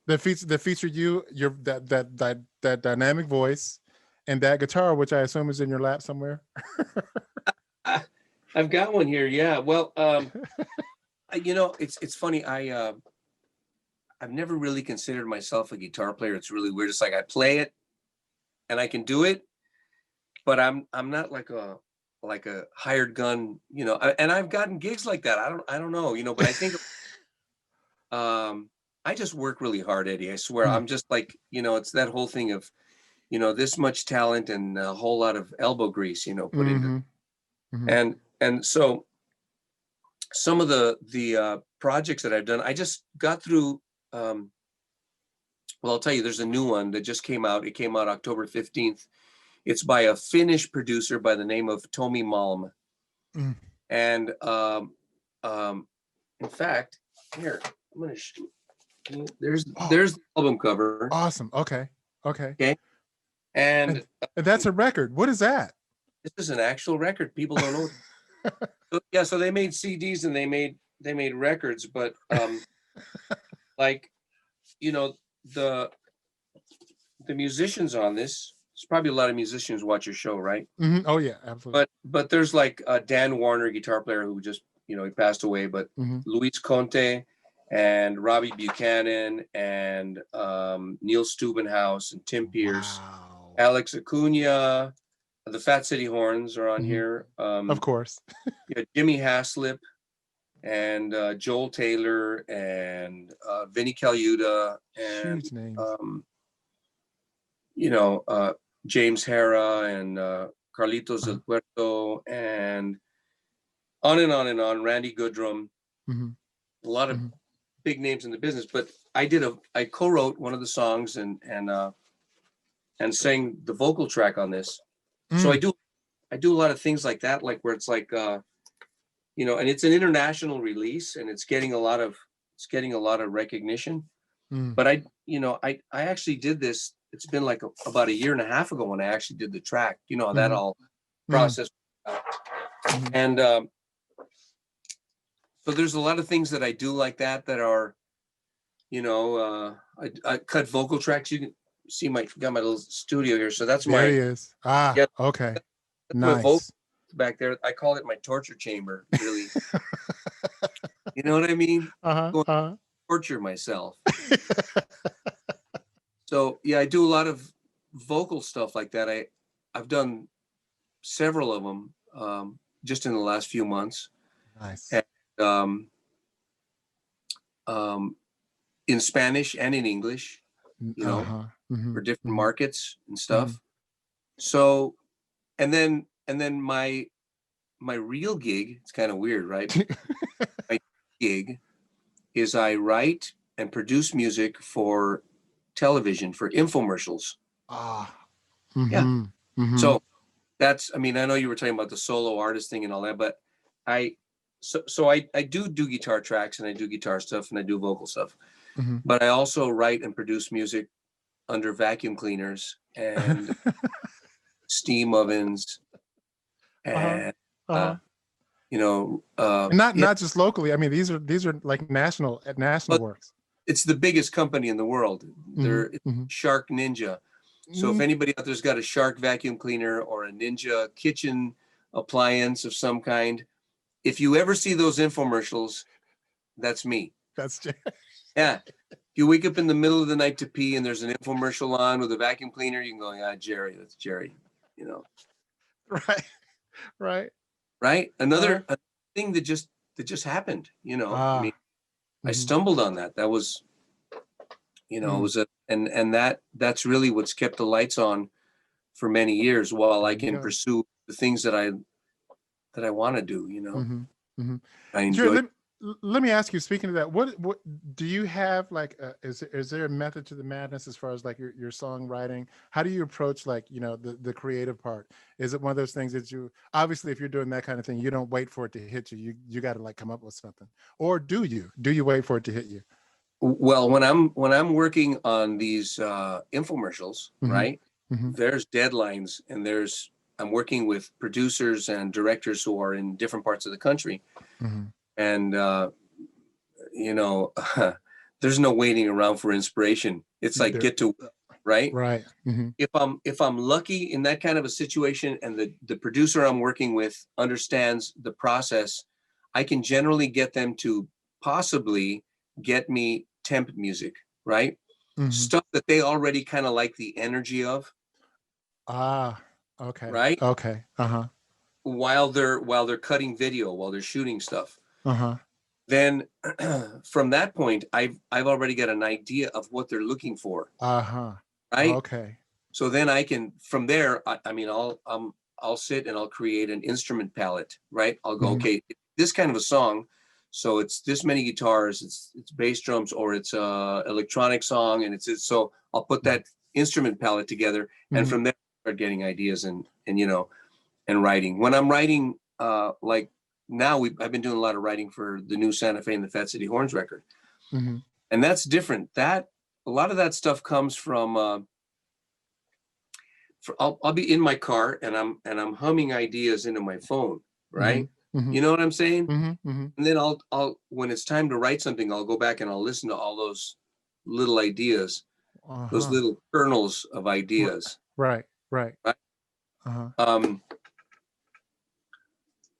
that feature you, your that dynamic voice and that guitar, which I assume is in your lap somewhere. I've got one here. Yeah. Well, it's funny. I've never really considered myself a guitar player. It's really weird. It's like I play it and I can do it, but I'm not like a hired gun, and I've gotten gigs like that. I don't know, but I think I just work really hard, Eddie. I swear. I'm just like, it's that whole thing of, this much talent and a whole lot of elbow grease, put into it. And so some of the projects that I've done, I just got through. Well, I'll tell you, there's a new one that just came out. It came out October 15th. It's by a Finnish producer by the name of Tomi Malm. And in fact, here, I'm going to show you. There's the album cover. Awesome. Okay. And that's a record. What is that? This is an actual record. People don't know. So they made CDs and they made records, but like, the musicians on this, there's probably a lot of musicians watch your show, right? Oh yeah, absolutely. But there's like Dan Warner, guitar player, who just, he passed away, but Luis Conte and Robbie Buchanan and Neil Steubenhouse and Tim Pierce, Alex Acuna, the Fat City Horns are on here. Of course. Jimmy Haslip and Joel Taylor and Vinny Caluta and huge names. James Hara and Carlitos Del Puerto and on and on and on. Randy Goodrum, a lot of big names in the business. But I co-wrote one of the songs and sang the vocal track on this. So I do a lot of things like that, like where it's like and it's an international release and it's getting a lot of recognition. But I actually did this. It's been like about a year and a half ago when I actually did the track. That all process. And so there's a lot of things that I do like that are, I cut vocal tracks. see got my little studio here. So that's there he is. Ah, yeah, okay. my vocal Nice. back there. I call it my torture chamber, really. You know what I mean? Torture myself. So yeah, I do a lot of vocal stuff like that. I've done several of them just in the last few months. Nice. And, in Spanish and in English, you know, for different markets and stuff. So, and then my real gig, it's kind of weird, right? My gig is I write and produce music for television, for infomercials. Yeah. So that's, I mean, I know you were talking about the solo artist thing and all that, but I do guitar tracks, and I do guitar stuff, and I do vocal stuff, but I also write and produce music under vacuum cleaners and steam ovens, and you know, and not just locally. I mean, these are like national works. It's the biggest company in the world. They're Shark Ninja. So if anybody out there's got a Shark vacuum cleaner or a Ninja kitchen appliance of some kind, if you ever see those infomercials, that's me. That's yeah. If you wake up in the middle of the night to pee and there's an infomercial on with a vacuum cleaner, you can go, yeah, Jerry, that's Jerry. You know. Right. Another thing that just happened. You know. I mean, I stumbled on that. That was, you know, it was and that's really what's kept the lights on for many years while I can pursue the things that I want to do, you know. I enjoy. Jerry, let me ask you, speaking of that, what do you have, like, is there a method to the madness as far as like your songwriting? How do you approach, like, you know, the creative part? Is it one of those things that you, obviously if you're doing that kind of thing, you don't wait for it to hit you, you got to like come up with something, or do you wait for it to hit you? Well, when I'm working on these infomercials, right, there's deadlines, and I'm working with producers and directors who are in different parts of the country. And, you know, there's no waiting around for inspiration. It's like, get to, right? Right. If I'm lucky in that kind of a situation, and the producer I'm working with understands the process, I can generally get them to possibly get me temp music, right? Stuff that they already kind of like the energy of. Okay. Right. Okay. While they're cutting video, while they're shooting stuff. Then from that point, I've already got an idea of what they're looking for. Right. Okay. So then I can, from there, I mean, I'll sit and I'll create an instrument palette. Right. I'll go, okay, this kind of a song. So it's this many guitars, it's bass drums, or it's a electronic song, and so I'll put that instrument palette together, and from there I start getting ideas and you know, and writing. When I'm writing, like now I've been doing a lot of writing for the new Santa Fe and the Fat City Horns record, and that's different. That a lot of that stuff comes from. I'll be in my car and I'm humming ideas into my phone, right? You know what I'm saying? And then I'll when it's time to write something, I'll go back and I'll listen to all those little ideas, those little kernels of ideas. Right.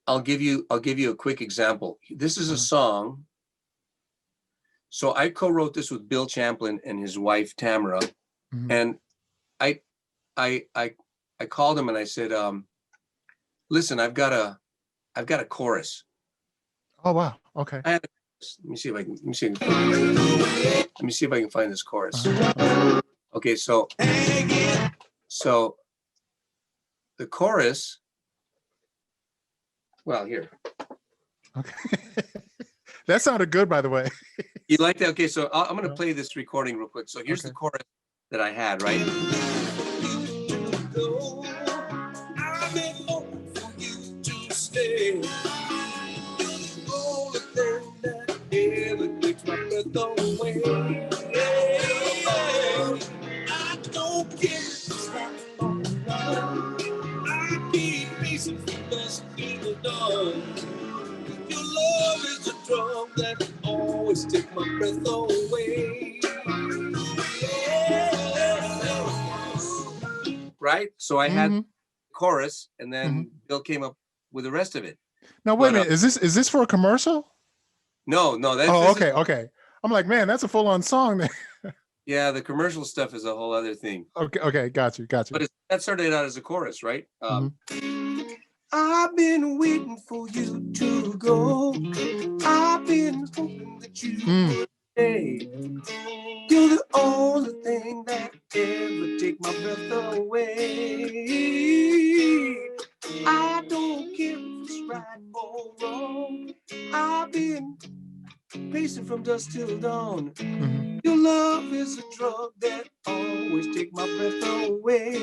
I'll give you a quick example. This is a song. So I co-wrote this with Bill Champlin and his wife Tamara, and I called him and I said, listen, I've got a chorus. Oh wow. Okay. Let me see if I can find this chorus. Okay, so the chorus. Well, here. Okay. That sounded good, by the way. You like that? Okay, so I'm going to play this recording real quick. So here's the chorus that I had, right? Your love is a drum that always takes my breath away. right? So I had Mhm. chorus, and then Mhm. Bill came up with the rest of it. Now wait a But minute, is this for a commercial? no, Oh, this is, okay, okay. I'm like, man, that's a full-on song then. yeah, the commercial stuff is a whole other thing. Okay, okay, got you, got you. But that started out as a chorus, right? Mhm. I've been waiting for you to go. I've been hoping that you would stay. You're the only thing that ever take my breath away. I don't care if it's right or wrong. I've been pacing from dusk till dawn. Mhm. Your love is a drug that always take my breath away.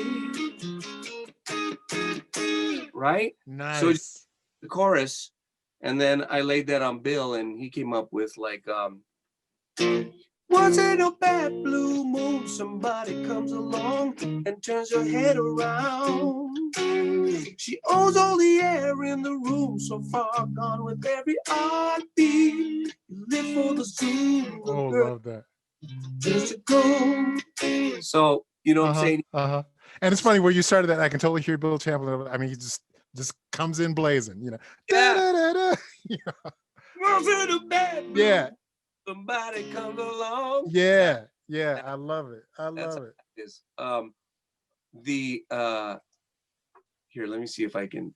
Right? So Nice. the chorus, and then I laid that on Bill, and he came up with like, once in a bad blue moon, somebody comes along and turns your head around. She owns all the air in the room, so far gone with every heartbeat. You live for the zoom, the Oh, girl love that. just to go. So, you know what I'm saying? Uh-huh. And it's funny where you started that. I can totally hear Bill Champlin. I mean, he just comes in blazing, you know. Yeah. Da-da-da-da. Yeah. Once in a bad blue Yeah. somebody comes along. Yeah. Yeah. I love it. I That's love how it. it is. Here, let me see if I can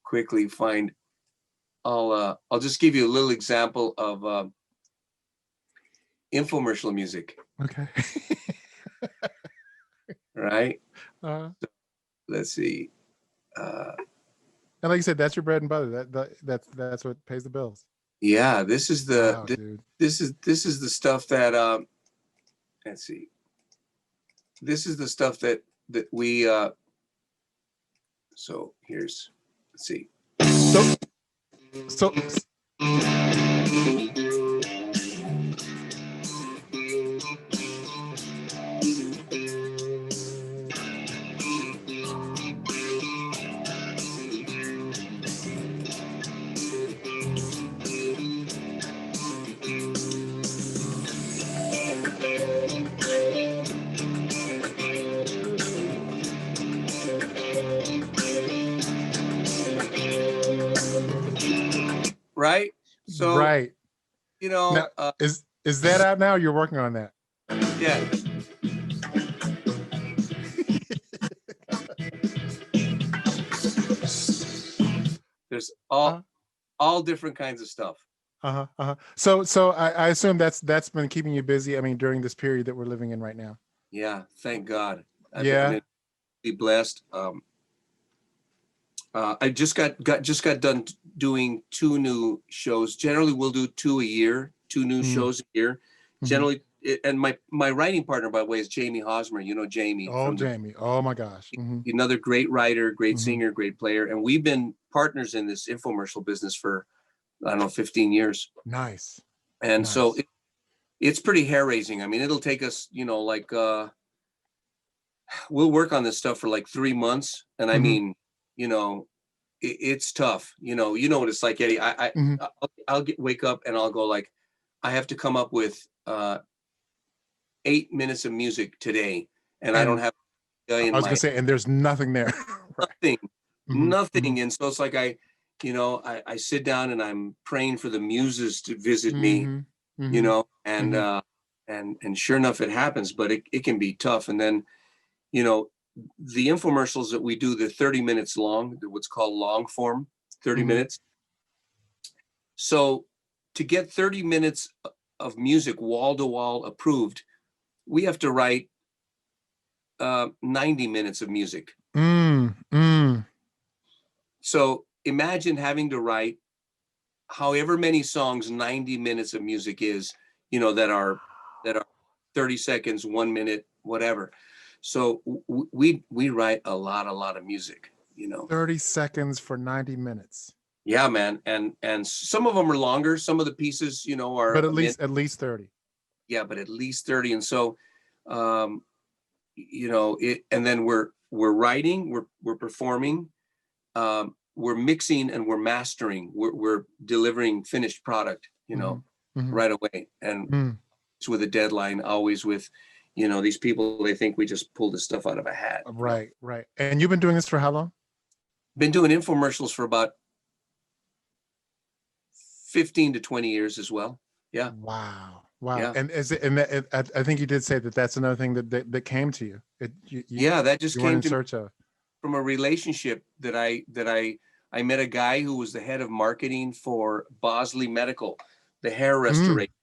quickly find. I'll just give you a little example of infomercial music. Okay. Right? Uh, Let's see. and like you said, that's your bread and butter. That's what pays the bills. Yeah, this is the Wow, dude. this is the stuff that let's see. This is the stuff that we so here's, let's see. So Right? So right. you know, Now is that out now? You're working on that. yeah. There's all different kinds of stuff. So I assume that's been keeping you busy. I mean, during this period that we're living in right now. Yeah, thank God. I've Yeah. been really blessed. I just got done doing 2 new shows. Generally, we'll do 2 a year, 2 new shows a year. Generally, and my writing partner, by the way, is Jamie Hosmer. You know Jamie. Oh, Jamie. Oh my gosh. Another great writer, great singer, great player, and we've been partners in this infomercial business for, I don't know, 15 years. Nice. And nice. so it's pretty hair raising. I mean, it'll take us, you know, like we'll work on this stuff for like 3 months, and I mean, you know, it's tough. You know what it's like, Eddie. I'll wake up and I'll go like, I have to come up with 8 minutes of music today, and I don't have. I was gonna say, and there's nothing there. Right. Nothing. And so it's like I sit down and I'm praying for the muses to visit me, you know, and sure enough, it happens. But it can be tough. And then, you know, the infomercials that we do, they're 30 minutes long, what's called long form, 30 minutes. So to get 30 minutes of music wall to wall approved, we have to write 90 minutes of music. So imagine having to write however many songs 90 minutes of music is, you know, that are 30 seconds, 1 minute, whatever. So we write a lot of music, you know. 30 seconds for 90 minutes. Yeah, man. And some of them are longer. Some of the pieces, you know, are but at least 30. Yeah, but at least 30. And so you know, and then we're writing, we're performing, we're mixing, and we're mastering. We're delivering finished product, you know, right away. And it's with a deadline, always with, you know, these people, they think we just pull this stuff out of a hat. Right, right. And you've been doing this for how long? Been doing infomercials for about 15 to 20 years as well. Yeah. Wow. Wow. Yeah. And is it, and I think you did say that that's another thing that came to you. Yeah, that just you came weren't in to search of. from a relationship that I met a guy who was the head of marketing for Bosley Medical, the hair restoration.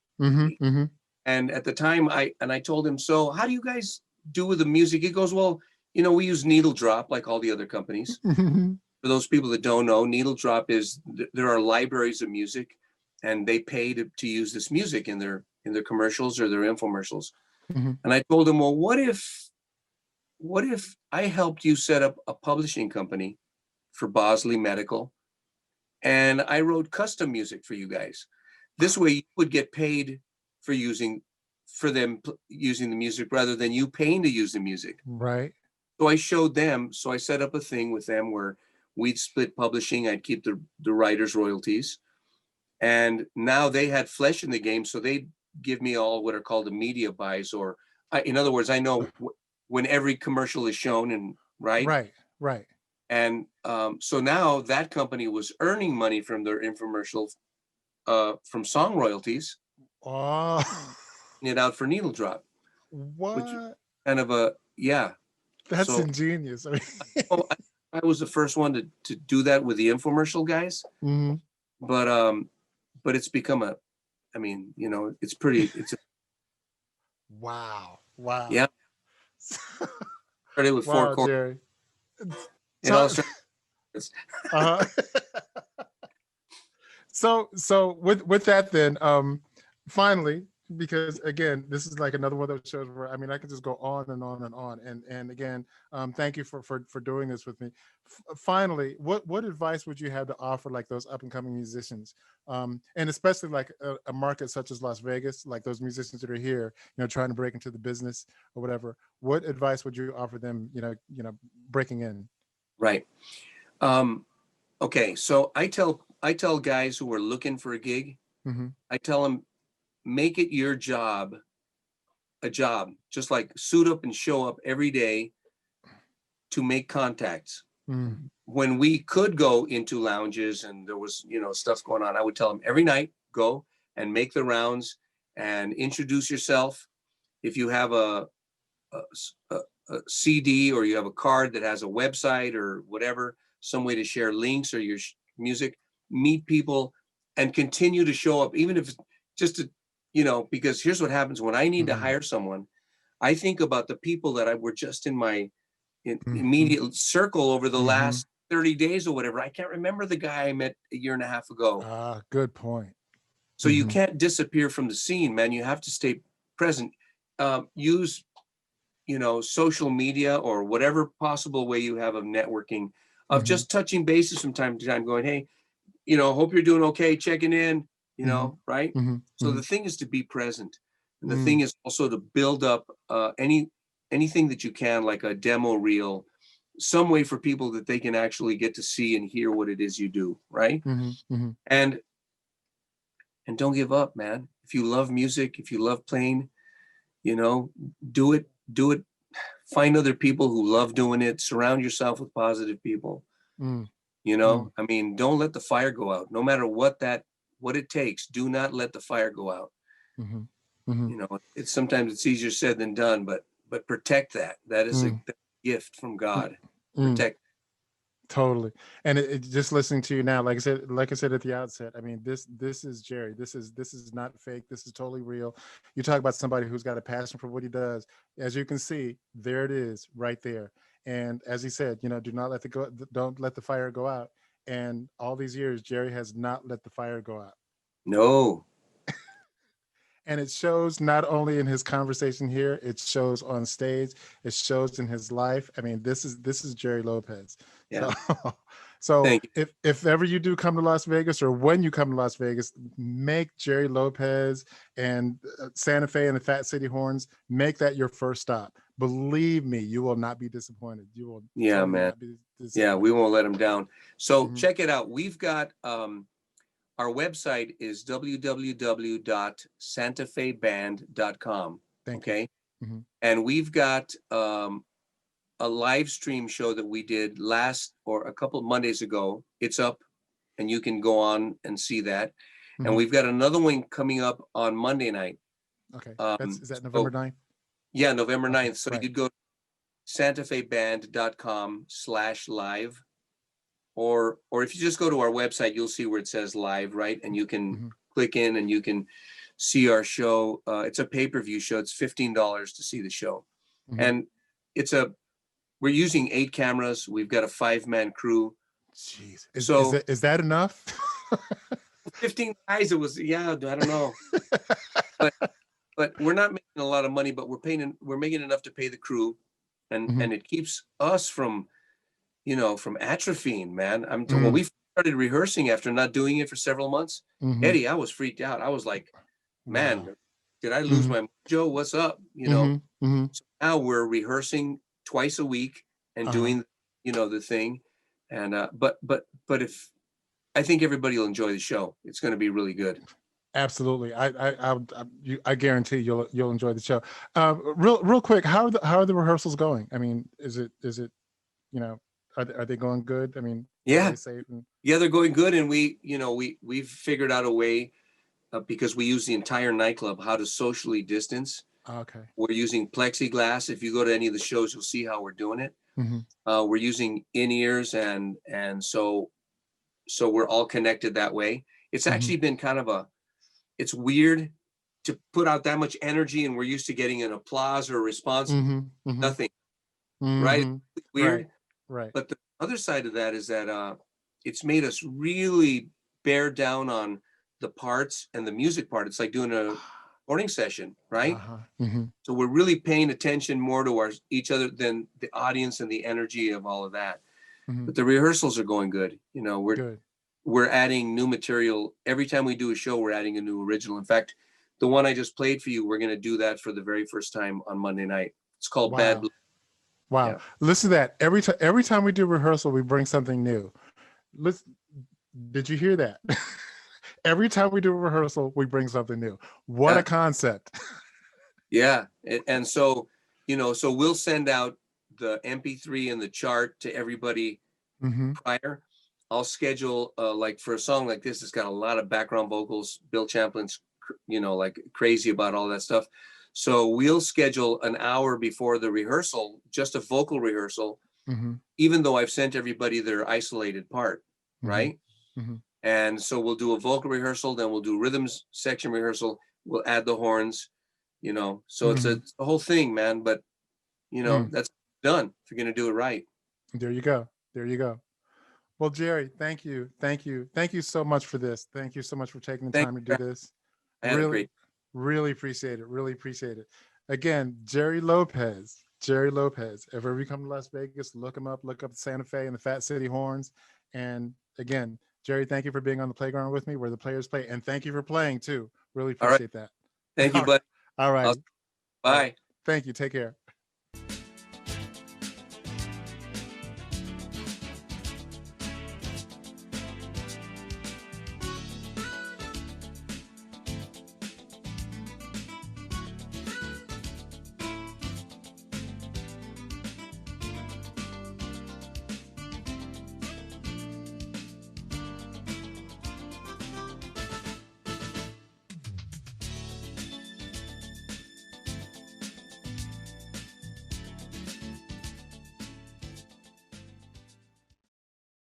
And at the time I told him, so how do you guys do with the music? He goes, well, you know, we use needle drop like all the other companies. For those people that don't know, needle drop is, there are libraries of music and they pay to use this music in their commercials or their infomercials. And I told him, well, what if I helped you set up a publishing company for Bosley Medical and I wrote custom music for you guys? This way you would get paid for them using the music rather than you paying to use the music. Right. So I showed them, so I set up a thing with them where we'd split publishing, I'd keep the writers' royalties. And now they had flesh in the game, so they give me all what are called the media buys, or in other words, I know when every commercial is shown, and right. And so now that company was earning money from their infomercials, from song royalties. Oh, it out for needle drop. What? Which kind of a, yeah. That's so, ingenious. I mean, I was the first one to do that with the infomercial guys. But it's become a, I mean, you know, it's wow. Yeah. Started with wow, four chords. Jerry. It all So with that then, finally, because again, this is like another one of those shows where, I mean, I could just go on and on and on. And again, thank you for doing this with me. Finally, what advice would you have to offer like those up and coming musicians? And especially like a market such as Las Vegas, like those musicians that are here, you know, trying to break into the business or whatever. What advice would you offer them, you know, breaking in? Right. Okay. So I tell guys who are looking for a gig, I tell them, make it your job, a job, just like suit up and show up every day to make contacts. When we could go into lounges and there was, you know, stuff going on, I would tell them every night, go and make the rounds and introduce yourself. If you have a CD or you have a card that has a website or whatever, some way to share links or your music, meet people and continue to show up, even if it's just to, you know, because here's what happens when I need to hire someone. I think about the people that were just in my immediate circle over the last 30 days or whatever. I can't remember the guy I met a year and a half ago. Good point. So you can't disappear from the scene, man. You have to stay present. Use, you know, social media or whatever possible way you have of networking, of just touching bases from time to time, going, hey, you know, hope you're doing okay, checking in, you know, right? So the thing is to be present. And the thing is also to build up anything that you can, like a demo reel, some way for people that they can actually get to see and hear what it is you do, right? And don't give up, man. If you love music, if you love playing, you know, do it. Find other people who love doing it. Surround yourself with positive people. You know, I mean, don't let the fire go out. No matter what it takes, do not let the fire go out. You know, sometimes it's easier said than done, but protect that. That is a gift from God. Protect. Totally. And it just listening to you now, like I said at the outset, I mean, this is Jerry. This is not fake. This is totally real. You talk about somebody who's got a passion for what he does. As you can see, there it is right there. And as he said, you know, don't let the fire go out. And all these years, Jerry has not let the fire go out. No. And it shows not only in his conversation here, it shows on stage, it shows in his life. I mean, this is Jerry Lopez. Yeah. So if ever you do come to Las Vegas, or when you come to Las Vegas, make Jerry Lopez and Santa Fe and the Fat City Horns, make that your first stop. Believe me, you will not be disappointed. You will. Yeah, man. Yeah, we won't let them down. So check it out. We've got our website is www.santafeband.com. Okay. And we've got a live stream show that we did a couple of Mondays ago. It's up and you can go on and see that. And we've got another one coming up on Monday night. Okay. Is that November 9th? Yeah, November 9th. So right. you'd go to santefeband.com/live. Or if you just go to our website, you'll see where it says live, right? And you can click in and you can see our show. It's a pay-per-view show. It's $15 to see the show. And we're using 8 cameras. We've got a 5-man crew. Jeez. Is that enough? 15 guys, it was, I don't know. but we're not making a lot of money, but we're making enough to pay the crew. And it keeps us from atrophying, man. When we started rehearsing after not doing it for several months, Eddie, I was freaked out. I was like, man, did I lose my mojo? What's up? So now we're rehearsing twice a week and doing, the thing. And, but I think everybody will enjoy the show. It's going to be really good. Absolutely. I guarantee you'll enjoy the show. Real quick. How are the rehearsals going? I mean, is it, are they going good? I mean, yeah, they're going good. And we've figured out a way because we use the entire nightclub, how to socially distance. Okay. We're using plexiglass. If you go to any of the shows, you'll see how we're doing it. We're using in-ears and so we're all connected that way. It's actually been kind of it's weird to put out that much energy and we're used to getting an applause or a response. Nothing. Right? It's weird. Right. But the other side of that is that it's made us really bear down on the parts and the music part. It's like doing a recording session, right? So we're really paying attention more to each other than the audience and the energy of all of that. But the rehearsals are going good. We're adding new material. Every time we do a show, we're adding a new original. In fact, the one I just played for you, we're going to do that for the very first time on Monday night. It's called Bad Blue. Wow. Yeah. Listen to that. Every time we do rehearsal, we bring something new. Did you hear that? Every time we do a rehearsal, we bring something new. What a concept. Yeah. And so, so we'll send out the MP3 and the chart to everybody prior. I'll schedule like for a song like this, it's got a lot of background vocals. Bill Champlin's, like crazy about all that stuff. So we'll schedule an hour before the rehearsal, just a vocal rehearsal, even though I've sent everybody their isolated part, right? And so we'll do a vocal rehearsal, then we'll do rhythms section rehearsal. We'll add the horns, so it's a whole thing, man. But, that's done if you're going to do it right. There you go. There you go. Well, Jerry, thank you. Thank you. Thank you so much for this. Thank you so much for taking the time to do this. Really appreciate it. Really appreciate it. Again, Jerry Lopez. If ever you come to Las Vegas, look him up, look up Santa Fe and the Fat City Horns. And again, Jerry, thank you for being on the playground with me where the players play. And thank you for playing too. Really appreciate that. Thank you, bud. All right. Bye. Thank you. Take care.